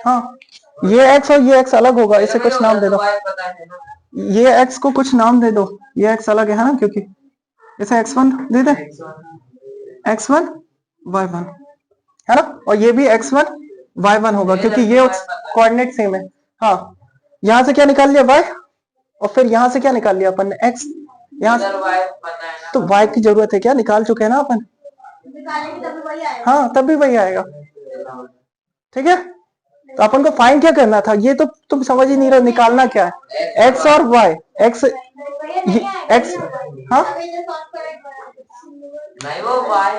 हाँ ये x और ये x अलग होगा, इसे कुछ नाम दे दो। ये x को कुछ नाम दे दो, ये x अलग है ना, क्योंकि इसे x1 दे दे, x1 y1 है ना, और ये भी x1 y1 होगा क्योंकि ये कोऑर्डिनेट सेम है। हाँ, यहां से क्या निकाल लिया y, और फिर यहां से क्या निकाल लिया अपन ने x, यहाँ तो y की जरूरत है क्या, निकाल चुके हैं ना अपन। हाँ, तब भी वही आएगा। ठीक है, तो अपन को फाइंड क्या करना था, ये तो तुम समझ ही नहीं रहे, निकालना क्या है, x और y, x x, हाँ नहीं वो y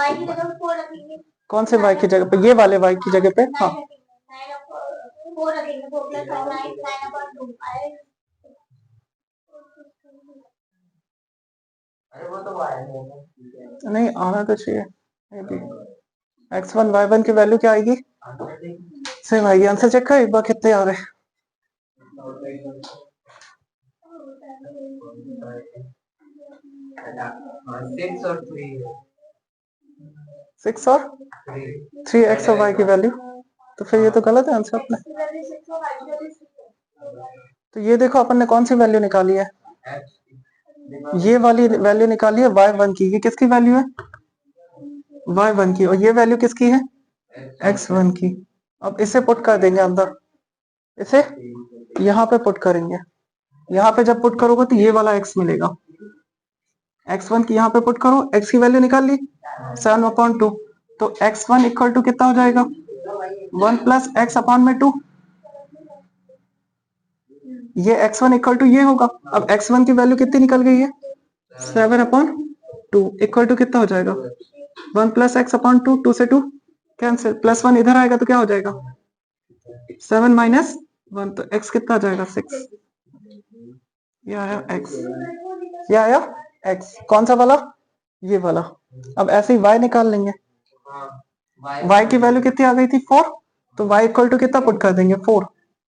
की जगह 4 रखेंगे। कौन से y की जगह पे, ये वाले y की जगह पे, हाँ 4 रखेंगे, 4 + 5 9/2 अरे वो तो y है। नहीं आना तो चाहिए, x1 y1 की वैल्यू क्या आएगी, सेम आएगी। आंसर चेक कर एक बार कितने आ रहे हैं। 6 और 3 6 और 3 x और y की वैल्यू, तो फिर ये तो गलत है आंसर अपने। तो ये देखो अपन ने कौन सी वैल्यू निकाली है, ये वाली वैल्यू निकाली है y1 की, ये किसकी वैल्यू है, y1 की, और ये वैल्यू किसकी है, x1 की। अब इसे पुट कर देंगे अंदर, इसे यहाँ पे पुट करेंगे, यहाँ पे जब पुट करोगे तो ये वाला x मिलेगा, x1 की यहाँ पे पुट करो, x की वैल्यू निकाल ली 7/2, तो x1 इक्वल टू कितना हो जाएगा, 1 + x/2, ये x1 इक्वल टू ये होगा। अब x1 की वैल्यू कितनी निकल गई है, 7/2 इक्वल टू कितना हो जाएगा, 1 + x/2, 2 से 2 कैंसिल, +1 इधर आएगा तो क्या हो जाएगा, 7 - 1, तो x कितना आ जाएगा, 6। ये आया x, ये आया x, कौन सा वाला, ये वाला। अब ऐसे ही y निकाल लेंगे, y की वैल्यू कितनी आ गई थी, 4, तो y इक्वल टू कितना पुट कर देंगे, 4,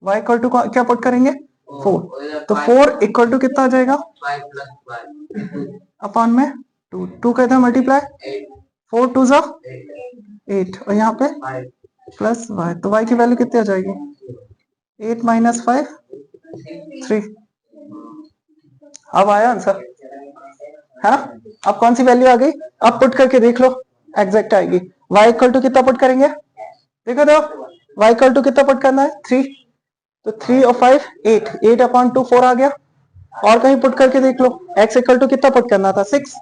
y इक्वल टू क्या पुट करेंगे, 4, तो 4 इक्वल टू कितना आ जाएगा, अपॉन में 2, 2 का इधर मल्टीप्लाई, 4 2 जा 8, और यहाँ पे प्लस y, तो y की वैल्यू कितनी आ जाएगी, 8 - 5 3। अब आया आंसर, है ना। अब कौन सी वैल्यू आ गई, अब पुट करके देख लो, एग्जैक्ट आएगी। y इक्वल टू कितना पुट करेंगे, देखो तो y इक्वल टू कितना पुट करना है, 3, तो 3 और 5 8, 8/2 4 आ गया। और कहीं पुट करके देख लो, x इक्वल टू कितना पुट करना था, 6,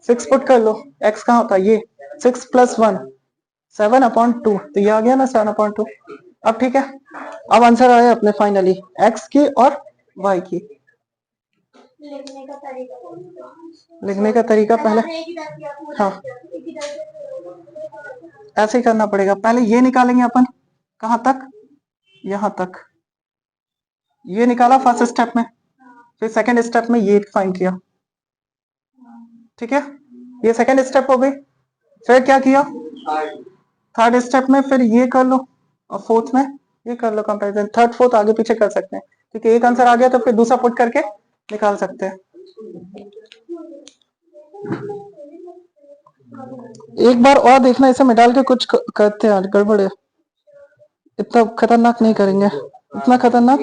6 पुट कर लो, x कहाँ होता है, ये 6 + 1 7/2, तो ये आ गया ना 7/2। अब ठीक है, अब आंसर आया अपने फाइनली x की और y की। लिखने का तरीका पहले, हाँ ऐसे ही करना पड़ेगा, पहले ये निकालेंगे अपन, कहां तक, यहां तक, ये निकाला फर्स्ट स्टेप में, फिर सेकंड स्टेप में ये फाइंड किया, ठीक है, ये सेकंड स्टेप हो गई। फिर क्या किया, थर्ड स्टेप में फिर ये कर लो, और फोर्थ में ये कर लो कंपैरिजन, थर्ड फोर्थ आगे पीछे कर सकते हैं, क्योंकि एक आंसर आ गया तो फिर दूसरा पुट करके निकाल सकते हैं। एक बार और देखना, इसे में डाल के कुछ करते हैं, गड़बड़ है, इतना खतरनाक नहीं करेंगे, इतना खतरनाक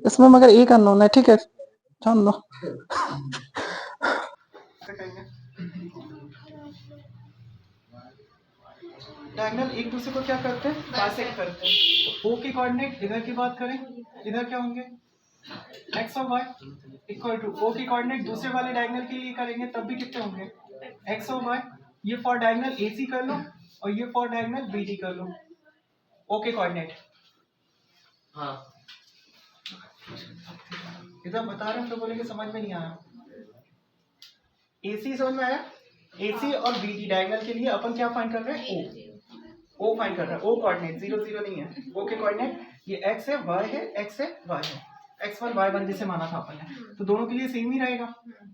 इसमें मगर एक अननोन है, ठीक है जान लो। डायगोनल एक दूसरे को क्या करते हैं, बाइसेक्ट करते हैं, तो O के कोऑर्डिनेट इधर की बात करें, इधर क्या होंगे, x और y इक्वल टू O के कोऑर्डिनेट दूसरे वाले डायगोनल के लिए करेंगे तब भी कितने होंगे, x और y, ये फॉर डायगोनल AC कर लो और ये फॉर डायगोनल BD कर लो, O के कोऑर्डिनेट। हाँ इधर बता रहे हैं तो बोलेंगे समझ में नहीं आया, AC समझ में आया, AC और BD डायगोनल के लिए अपन क्या फाइंड कर रहे हैं, O फाइंड कर रहा है, O कोऑर्डिनेट 0 0 नहीं है, O के कोऑर्डिनेट ये x है, y है, x है, y है, x1 y1 जिसे माना था अपन ने, तो दोनों के लिए सेम ही रहेगा,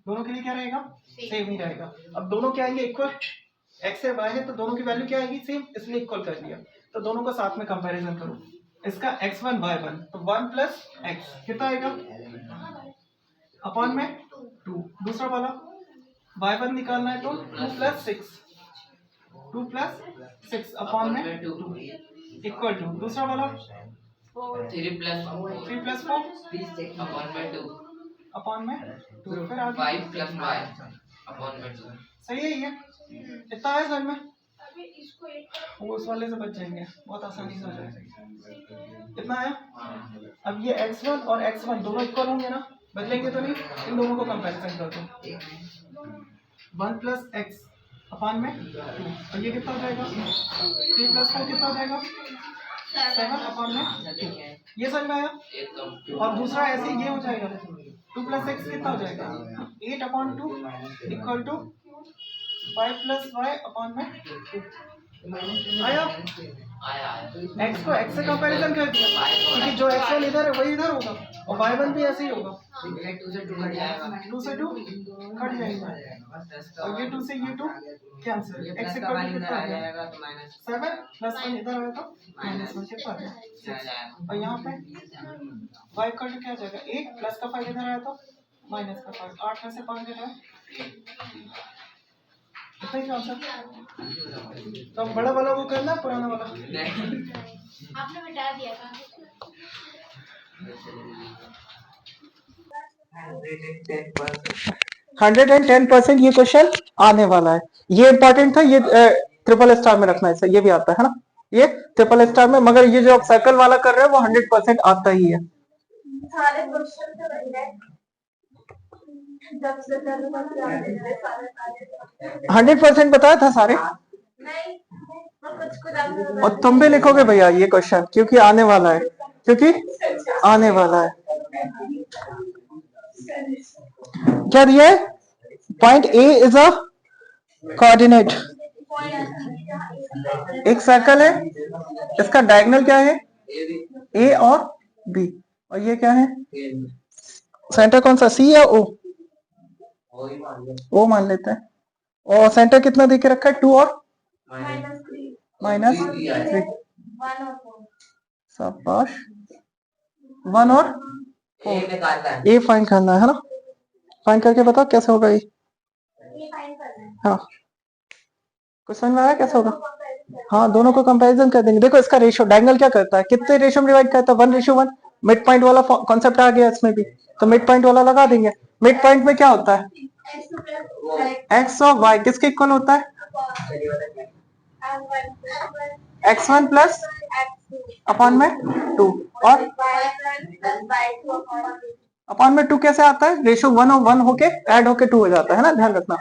दोनों के लिए क्या रहेगा, सेम ही रहेगा। अब दोनों क्या आएंगे, इक्वल, x है y है तो दोनों की वैल्यू क्या आएगी, सेम, इसलिए इक्वल कर लिया, तो दोनों को साथ में कंपैरिजन करो, इसका x1 y1 तो 1 + x कितना आएगा, अपॉन में 2, दूसरा वाला y1 निकालना है तो 2 + 6, 2 + 6 अपॉन में 2, इक्वल टू दूसरा वाला 3 plus 3 plus 4 upon by 2 upon में 2 फिर आगे 5 plus 5 upon by 2 सही है ये इतना है सर में वो उस वाले से बच जाएंगे बहुत आसानी से हो जाएगा कितना है अब ये x1 और x1 दोनों इक्वल होंगे ना बदलेंगे तो नहीं इन दोनों को कंपैरिजन कर दो 1 प्लस एक्स अपॉन में 2 और ये कितना हो जाएगा 3 प्लस 4 कितना हो जाएगा 7 अपॉन में 2 ये समझ में आया और दूसरा ऐसे ये हो जाएगा 2 प्लस एक्स कितना हो जाएगा 8 upon 2 equal to 5 plus Y upon में 2 आया x को x से कंपैरिजन कर दिया क्योंकि जो x1 इधर है वही इधर होगा और y1 भी ऐसे ही होगा 2 से 2 कट जाएगा और ये 2 से ये 2 कैंसिल x इक्वल टू कितना आ जाएगा 7 प्लस 1 इधर आया तो -1 कितना आ जाएगा और यहाँ पे y इक्वल टू क्या आ जाएगा 8 प्लस का 5 इधर आया तो माइनस का 5 8 में से 5 कितना है इतना ही आंसर तो बड़ा वाला वो करना है पुराना वाला आपने मिटा दिया था 110% ये क्वेश्चन आने वाला है ये इंपॉर्टेंट था ये ट्रिपल स्टार में रखना है ये भी आता है ना ये ट्रिपल स्टार में मगर ये जो आप सर्कल वाला कर रहे हैं वो 100% आता ही है सारे क्वेश्चन तो वही है जब से 100% बताया था सारे नहीं कुछ कुछ और तुम भी लिखोगे भैया ये क्वेश्चन क्योंकि आने वाला है क्योंकि आने वाला है क्या दिया है point A is a coordinate एक सर्कल है इसका डायगोनल क्या है ए और बी और ये क्या है सेंटर कौन सा सी या ओ मान लेते हैं और सेंटर कितना दे के रखा है 2 और -3 शाबाश 1 और 4 ए फाइंड करना है ना फाइंड करके बताओ कैसे होगा ये हाँ कुछ समझ में आया कैसे होगा हाँ दोनों को कंपैरिजन कर देंगे देखो इसका रेशियो डायगोनल क्या करता है कितने रेशियो में डिवाइड करता है 1:1 मिड पॉइंट वाला कॉन्सेप्ट आ गया इसमें भी तो मिड पॉइंट वाला लगा देंगे मिड पॉइंट में क्या होता है एक्स और वाई किसके इक्वल होता है x1 प्लस अपॉन में 2 और अपॉन में 2 कैसे आता है रेशियो 1 और 1 होके ऐड होके 2 हो जाता है ना ध्यान रखना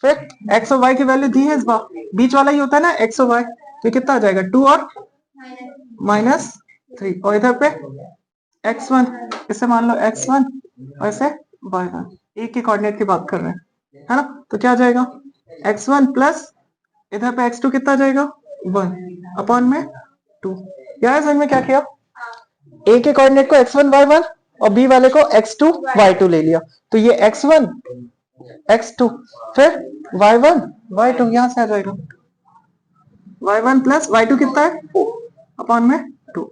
फिर x और y की वैल्यू दी है इस बार बीच वाला ही होता है ना x और y तो कितना आ जाएगा 2 और -3 और इधर पे x1 इसे मान लो x1 और इसे y1 एक के कोऑर्डिनेट की बात कर रहे हैं है ना तो क्या आ जाएगा x1 प्लस इधर पे x2 कितना आ जाएगा 1 अपॉन में 2 क्या है समझ में क्या किया a के कोऑर्डिनेट को x1 y1 और b वाले को x2 y2 ले लिया तो ये x1 x2 फिर y1 y2 यहां से आ जाएगा y1 प्लस y2 कितना है 4 अपॉन में 2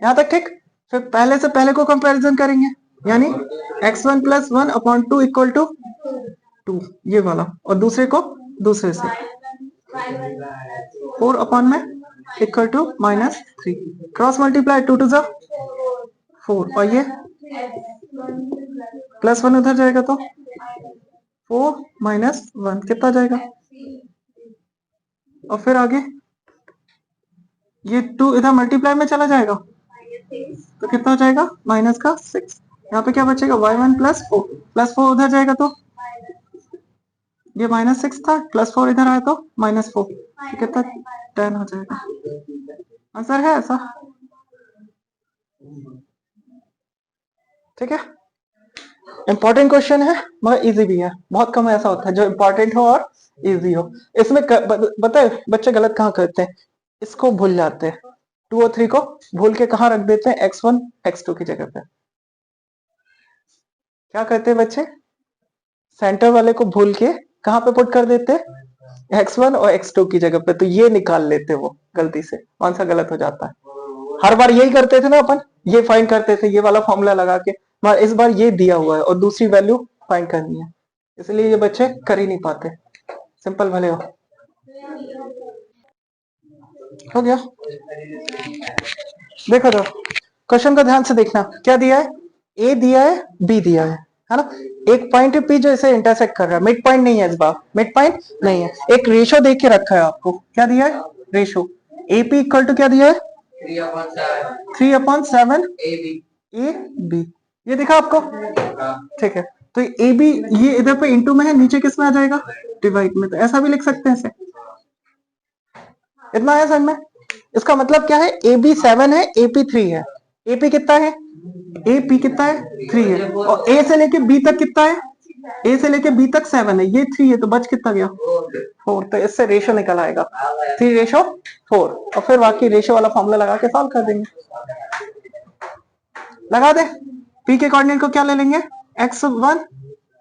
यहां तक ठीक फिर पहले से पहले को कंपैरिजन करेंगे यानी x1 plus 1 upon 2 equal to 2 ये वाला और दूसरे को दूसरे से 4 अपॉन में equal to -3 cross multiply 2 to 4 और ये प्लस 1 उधर जाएगा तो 4 -1 कितना जाएगा और फिर आगे ये 2 इधर मल्टीप्लाई में चला जाएगा तो कितना हो जाएगा -6 यहाँ पे क्या बचेगा y1 प्लस 4 उधर जाएगा तो ये -6 था +4 इधर आया तो -4 तो कितना 10 हो जाएगा आंसर है ऐसा ठीक है इंपॉर्टेंट क्वेश्चन है मगर इजी भी है बहुत कम ऐसा होता है जो इंपॉर्टेंट हो और इजी हो इसमें बताए बच्चे गलत कहाँ करते हैं इसको भूल जाते हैं 2 और 3 को भूल के कहाँ रख देते हैं x1 x2 की जगह पे क्या करते हैं बच्चे सेंटर वाले को भूल के कहाँ पे पुट कर देते हैं x1 और x2 की जगह पे तो ये निकाल लेते वो गलती से कौन सा गलत हो जाता है हर बार यही करते थे ना अपन ये फाइंड करते थे ये वाला फॉर्मूला लगा के मगर इस बार ये दिया हुआ है और दूसरी वैल्यू फाइंड करनी है इसलिए ये बच्चे कर ही नहीं पाते सिंपल भले हो हो गया। देखो तो क्वेश्चन को ध्यान से देखना, क्या दिया है, ए दिया है, बी दिया है ना। एक पॉइंट पी जो इसे इंटरसेक्ट कर रहा है, मिड पॉइंट नहीं है इस बार, मिड पॉइंट नहीं है। एक रेशो देख के रखा है आपको, क्या दिया है, रेशो एपी इक्वल टू क्या दिया है, 3/7 ए बी, ये दिखा आपको, ठीक है। तो ए बी ये इधर पे इंटू में है, नीचे किस में आ जाएगा, डिवाइड में, तो ऐसा भी लिख सकते हैं इसे। इतना है समझ में। इसका मतलब क्या है, ए बी 7 है, ए पी 3 है। ए पी कितना है, ए पी कितना है, 3 है, और ए से लेके बी तक कितना है, ए से लेके बी तक 7 है, ये 3 है, तो बच कितना गया, 4। तो इससे रेशो निकल आएगा 3/4, और फिर बाकी रेशो वाला फॉर्मूला लगा के सॉल्व कर देंगे। लगा दे। पी के कोऑर्डिनेट को क्या ले लेंगे, x1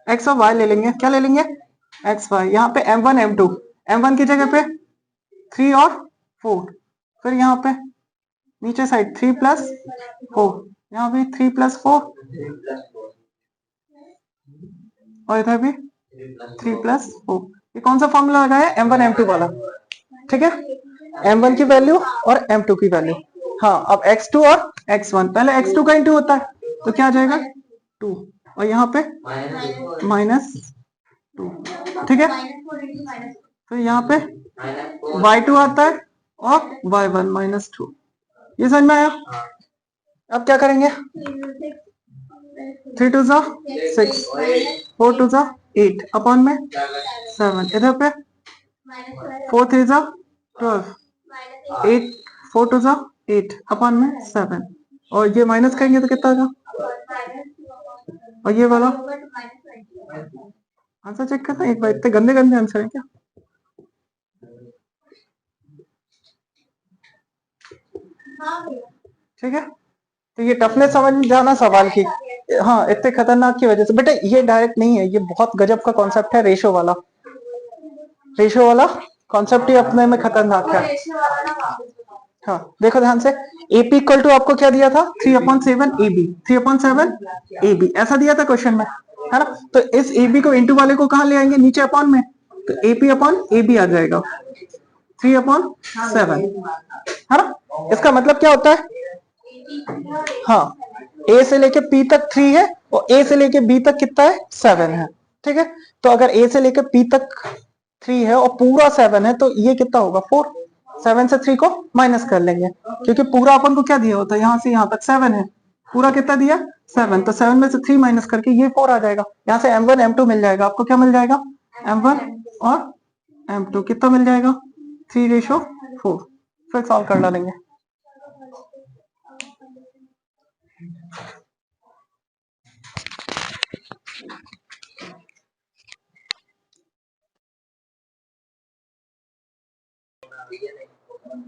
x और y ले लेंगे, क्या ले लेंगे, x y। यहाँ पे m1 m2, m1 की जगह पे 3 और 4, फिर यहाँ पे नीचे साइड 3 + 4, यहाँ भी 3 + 4, और इधर भी 3 + 4। ये कौन सा फॉर्मूला लगाया, m1 m2 वाला, ठीक है। m1 की वैल्यू और m2 की वैल्यू। हाँ, अब x2 और x1, पहले x2 का इंटू होता है, तो क्या आ जाएगा 2, और यहाँ पे -2, ठीक है। तो यहाँ पे y2 आता है और y1 -2, ये समझ में आया। अब क्या करेंगे, 3 2 6, 4 2 8 अपॉन में 7, इधर पे 4 3 12, 8 4 2 8 अपॉन में 7, और ये माइनस करेंगे तो कितना आएगा, और ये वाला आंसर चेक करना एक बार, इतने गंदे गंदे आंसर है क्या। ठीक है, तो ये टफनेस समझ जाना सवाल की, हाँ इतने खतरनाक की वजह से। बेटा ये डायरेक्ट नहीं है, ये बहुत गजब का कॉन्सेप्ट है, रेशो वाला, रेशो वाला कॉन्सेप्ट ही अपने में खतरनाक है। हाँ देखो ध्यान से, AP इक्वल टू आपको क्या दिया था, 3/7 AB, 3/7 AB ऐसा दिया था क्वेश्चन में, है ना। तो इस AB को इंटू वाले को कहाँ ले आएंगे, नीचे अपॉन में, तो AP/AB आ जाएगा 3/7, है ना। इसका मतलब क्या होता है, हाँ A से लेके P तक 3 है, और A से लेके B तक कितना है, 7 है, ठीक है। तो अगर A से लेके P तक 3 है और पूरा 7 है, तो ये कितना होगा 4। 7 से 3 को माइनस कर लेंगे, क्योंकि पूरा अपन को क्या दिया होता है, यहाँ से यहाँ तक 7 है, पूरा कितना दिया 7, तो 7 में से 3 माइनस करके ये 4 आ जाएगा। यहाँ से m1 m2 मिल जाएगा आपको, क्या मिल जाएगा, m1 और m2 कितना मिल जाएगा, 3/4, फिर सॉल्व कर डालेंगे।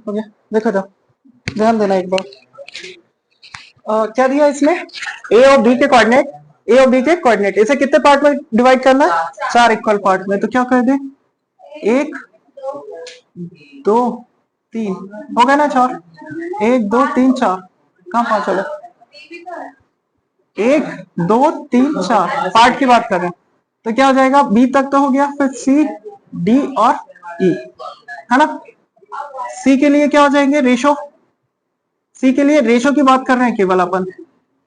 हो गया, देखो तो ध्यान देना एक बार। क्या दिया इसमें, ए और बी के कोऑर्डिनेट, ए और बी के कोऑर्डिनेट, इसे कितने पार्ट में डिवाइड करना है, 4 इक्वल पार्ट में। तो क्या कर दे, 1 2 3, हो गया ना 4, 1 2 3 4, कहाँ 5 हो गया, 1 2 3 4 पार्ट की बात कर रहे हैं। तो क्या हो जाएगा, बी तक तो हो गया, फिर सी डी और ई, है ना। सी के लिए क्या हो जाएंगे, रेशो, सी के लिए रेशो की बात कर रहे हैं केवल अपन,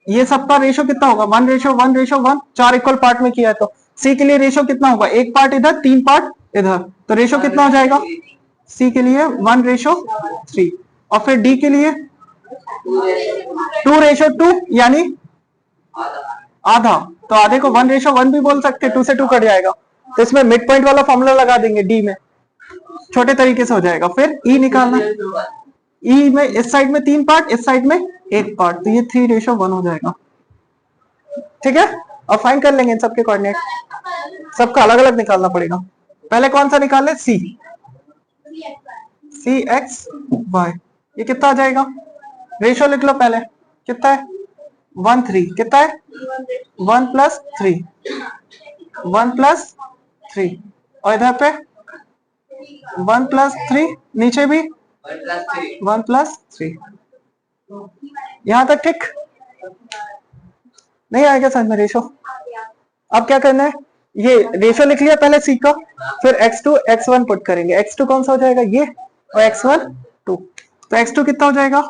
ये सबका रेशो कितना होगा, 1:1:1, 4 इक्वल पार्ट में किया है, तो सी के लिए रेशो कितना होगा, 1 पार्ट इधर 3 पार्ट इधर, तो रेशो कितना हो जाएगा, सी के लिए 1:3, और फिर डी के लिए 2:2, यानी आधा, तो आधे को 1:1 भी बोल सकते, 2 से 2 कट जाएगा, तो इसमें मिड पॉइंट वाला फॉर्मूला लगा देंगे डी में, छोटे तरीके से हो जाएगा। फिर ई निकालना, ई में इस साइड में 3 पार्ट, इस साइड में 1 पार्ट, तो ये 3:1 हो जाएगा, ठीक है। और फाइंड कर लेंगे इन सबके कोऑर्डिनेट, सबका अलग अलग निकालना पड़ेगा। पहले कौन सा निकाले, सी, सी एक्स वाई, ये कितना आ जाएगा, रेशो लिख लो पहले, कितना है 1 3, कितना है 1 + 3, 1 + 3, और इधर पे 1 + 3, नीचे भी 1 + 3, यहां तक ठीक नहीं आएगा समझ में रेशो। अब क्या करना है, ये रेशो लिख लिया पहले सी का, फिर x2 x1 पुट करेंगे, x2 कौन सा हो जाएगा ये, और x1 2, तो x2 कितना हो जाएगा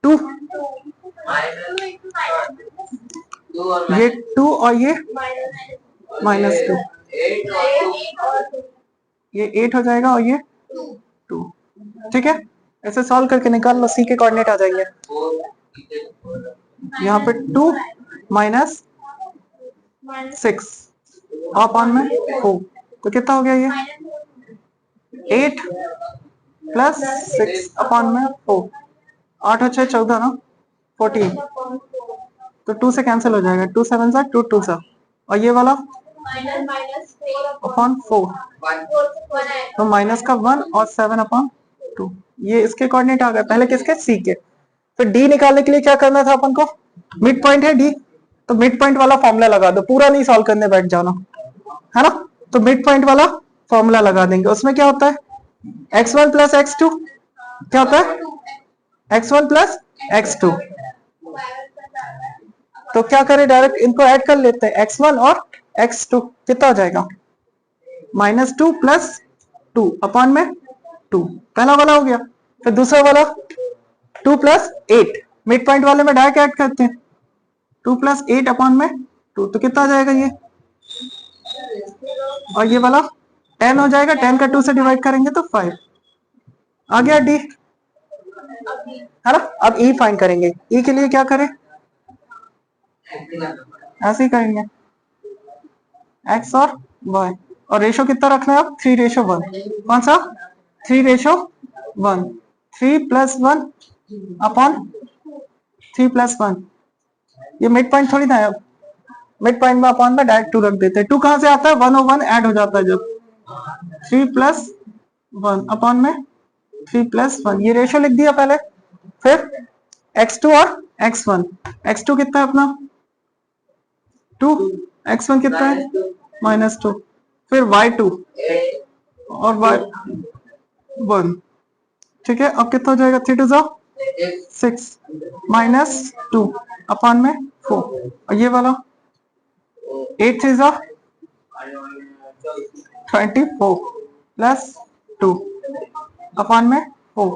2, ये 2 और ये -2, ये 8 हो जाएगा और ये 2। ठीक है, ऐसे सॉल्व करके निकाल लो, c के कोऑर्डिनेट आ जाएंगे। यहाँ पे 2 माइनस 6 अपॉन में 4, तो कितना हो गया ये 8 प्लस 6 अपॉन में 4, 8 और 6 14 ना, 14, तो 2 से कैंसिल हो जाएगा, 2 7 सा 2 2 सा, और ये वाला अपॉन 4, तो माइनस का 1 और 7 अपॉन 2, ये इसके कोऑर्डिनेट आ गए, पहले किसके c के। फिर d निकालने के लिए क्या करना था अपन को, मिड पॉइंट है d, तो मिड पॉइंट वाला फॉर्मूला लगा दो, पूरा नहीं सॉल्व करने बैठ जाना, है ना। तो मिड पॉइंट वाला फॉर्मूला लगा देंगे, उसमें क्या होता है x1 प्लस x2, क्या होता है x1 प्लस x2, तो क्या करें डायरेक्ट इनको ऐड कर लेते हैं, x1 और x2 कितना हो जाएगा -2 प्लस 2 अपॉन में 2, पहला वाला हो गया। फिर दूसरा वाला 2 प्लस 8, मिड पॉइंट वाले में डायरेक्ट ऐड करते हैं, 2 प्लस 8 अपॉन में 2, तो कितना आ जाएगा ये, और ये वाला 10 हो जाएगा, 10 का 2 से डिवाइड करेंगे तो 5 आ गया d, है ना। अब e फाइंड करेंगे, e के लिए क्या करें, ऐसे ही करेंगे x और y, और रेशो कितना रखना है अब 3:1, कौन सा 3:1, 3 प्लस 1 अपॉन 3 प्लस 1, ये मिड पॉइंट थोड़ी ना है, अब मिड पॉइंट में अपॉन में डायरेक्ट 2 रख देते हैं, 2 कहां से आता है 1 और 1 ऐड हो जाता है जब, 3 प्लस 1 अपॉन में 3 प्लस 1, ये रेशो लिख दिया पहले। फिर x2 और x1, x2 कितना है अपना 2, x1 कितना है -2, फिर y2 और y1, ठीक है। अब कितना हो जाएगा 3 2 6 -2 अपॉन में 4, और ये वाला 8 3 24 प्लस 2 अपॉन में 4,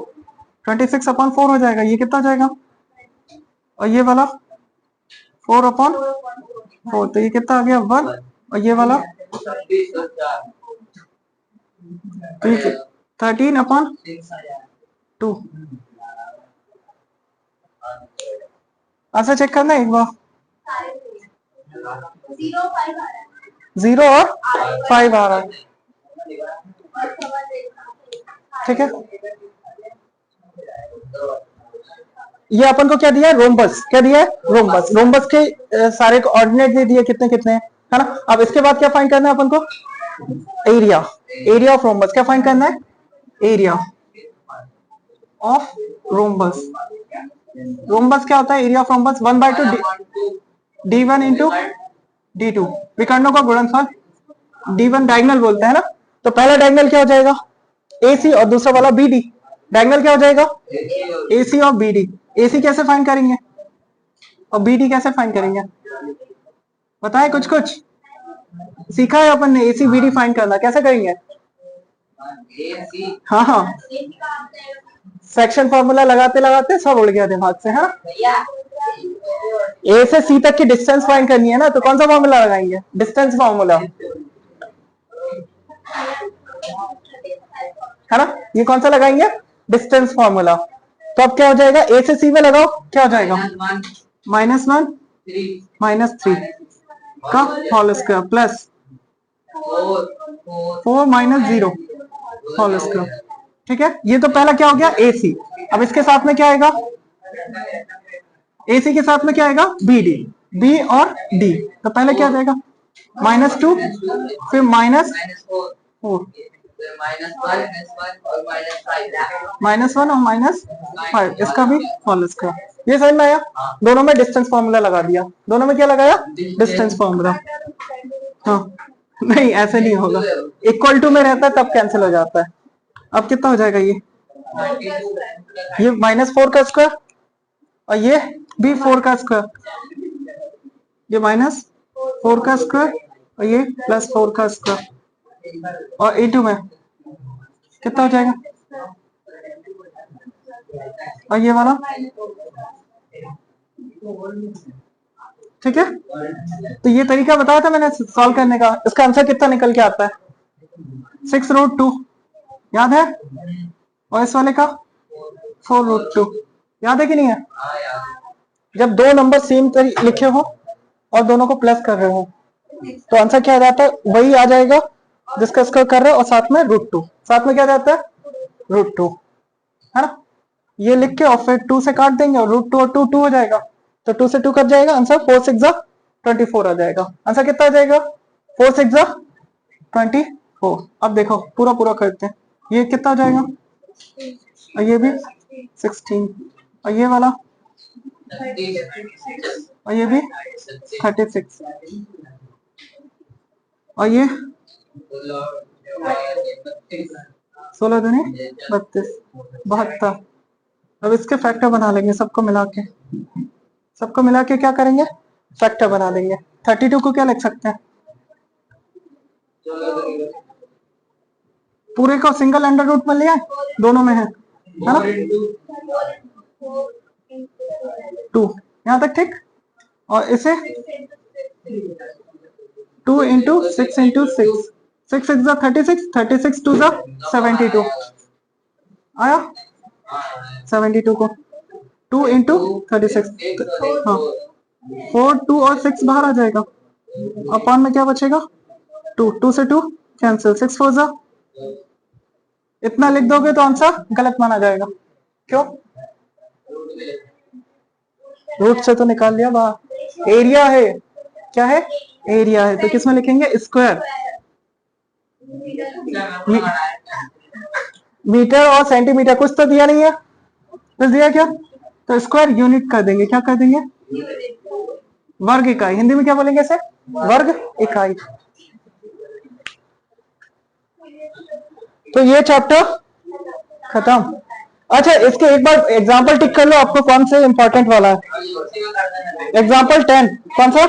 26 अपॉन 4 हो जाएगा, ये कितना हो जाएगा, और ये वाला 4 अपॉन 4, तो ये कितना आ गया 1, और ये वाला 13 अपॉन 2। अच्छा चेक करना एक बार, 0 और 5 आ रहा है, ठीक है। ये अपन को क्या दिया है रोम्बस, क्या दिया है रोम्बस, रोम्बस के सारे कोऑर्डिनेट दे दिए कितने कितने, है ना। अब इसके बाद क्या फाइंड करना है अपन को, एरिया, एरिया ऑफ रोम्बस, क्या फाइंड करना है, एरिया ऑफ रोम्बस। रोम्बस क्या होता है, area of rhombus 1/2 d1 into d2, विकर्णों का गुणनफल, d1 डायगोनल बोलते हैं ना, तो पहला डायगोनल क्या हो जाएगा AC और दूसरा वाला BD, डायगोनल क्या हो जाएगा AC और BD, AC कैसे फाइंड करेंगे और BD कैसे फाइंड करेंगे, बताए कुछ कुछ सीखा है अपन ने, AC BD फाइंड करना कैसे करेंगे, हाँ हाँ सेक्शन फॉर्मूला लगाते लगाते सब उड़ गया दिमाग से, है ना। A से C तक की डिस्टेंस फाइंड करनी है ना, तो कौन सा फॉर्मूला लगाएंगे, डिस्टेंस फॉर्मूला, है ना। ये कौन सा लगाएंगे, डिस्टेंस फॉर्मूला। तो अब क्या हो जाएगा, A से C में लगाओ, क्या हो जाएगा -1 -3 का whole square plus 4 -0 whole square, ठीक है। ये तो पहला क्या हो गया AC, अब इसके साथ में क्या आएगा, AC के साथ में क्या आएगा BD, B और D, तो पहले क्या आ जाएगा -2 फिर -4, -1 और -5, इसका भी होल स्क्वायर, ये समझ में आया। दोनों में डिस्टेंस फॉर्मूला लगा दिया, दोनों में क्या लगाया डिस्टेंस फॉर्मूला, हाँ नहीं ऐसे नहीं होगा, इक्वल टू में रहता है तब कैंसिल हो जाता है। अब कितना हो जाएगा ये -4 का स्क्वायर और ये भी 4 का स्क्वायर, ये -4 का स्क्वायर और ये +4 का स्क्वायर, और इंटू में कितना हो जाएगा और ये वाला, ठीक है। तो ये तरीका बताया था मैंने सॉल्व करने का। इसका आंसर कितना निकल के आता है? 6√2, याद है? और इस वाले का 4√2, याद है कि नहीं है? जब दो नंबर सेम लिखे हो और दोनों को प्लस कर रहे हो तो आंसर क्या आ जाता है? वही आ जाएगा जिसका स्क्वायर कर रहे हो और साथ में √2, साथ में क्या जाता है? √2, है ना। ये लिख के और फिर 2 से काट देंगे और √2 और 2 हो जाएगा, तो 2 से 2 कट जाएगा, आंसर 4 6 24 आ जाएगा। आंसर कितना आ जाएगा? 4 6 24। अब देखो पूरा पूरा करते हैं। ये कितना आ जाएगा? और ये भी 16, और ये वाला, और ये भी 36, और ये 16 दूनी 32, 72। अब इसके फैक्टर बना लेंगे, सबको मिला के क्या करेंगे? फैक्टर बना देंगे। 32 को क्या लिख सकते हैं? पूरे को सिंगल अंडर रूट में लिया, दोनों में है ना, 2 यहाँ तक, ठीक। और इसे 2 इंटू 6 इंटू 6, 6 6 36, 36 2 72 आया। 72 को 2 इंटू 36, हाँ 4 2 और 6 बाहर आ जाएगा। अपॉन में क्या बचेगा? 2, 2 से 2 कैंसिल, 6 4 इतना लिख दोगे तो आंसर गलत माना जाएगा। क्यों? रूट से तो निकाल लिया बाहर। एरिया है, क्या है? एरिया है, तो किसमें लिखेंगे? स्क्वायर। मीटर और सेंटीमीटर कुछ तो दिया नहीं है, कुछ दिया क्या? तो स्क्वायर यूनिट कर देंगे, क्या कर देंगे? वर्ग इकाई। हिंदी में क्या बोलेंगे इसे? वर्ग इकाई। तो ये चैप्टर खत्म। अच्छा, इसके एक बार एग्जाम्पल टिक कर लो, आपको कौन से इंपॉर्टेंट वाला है। एग्जाम्पल 10 कौन सा?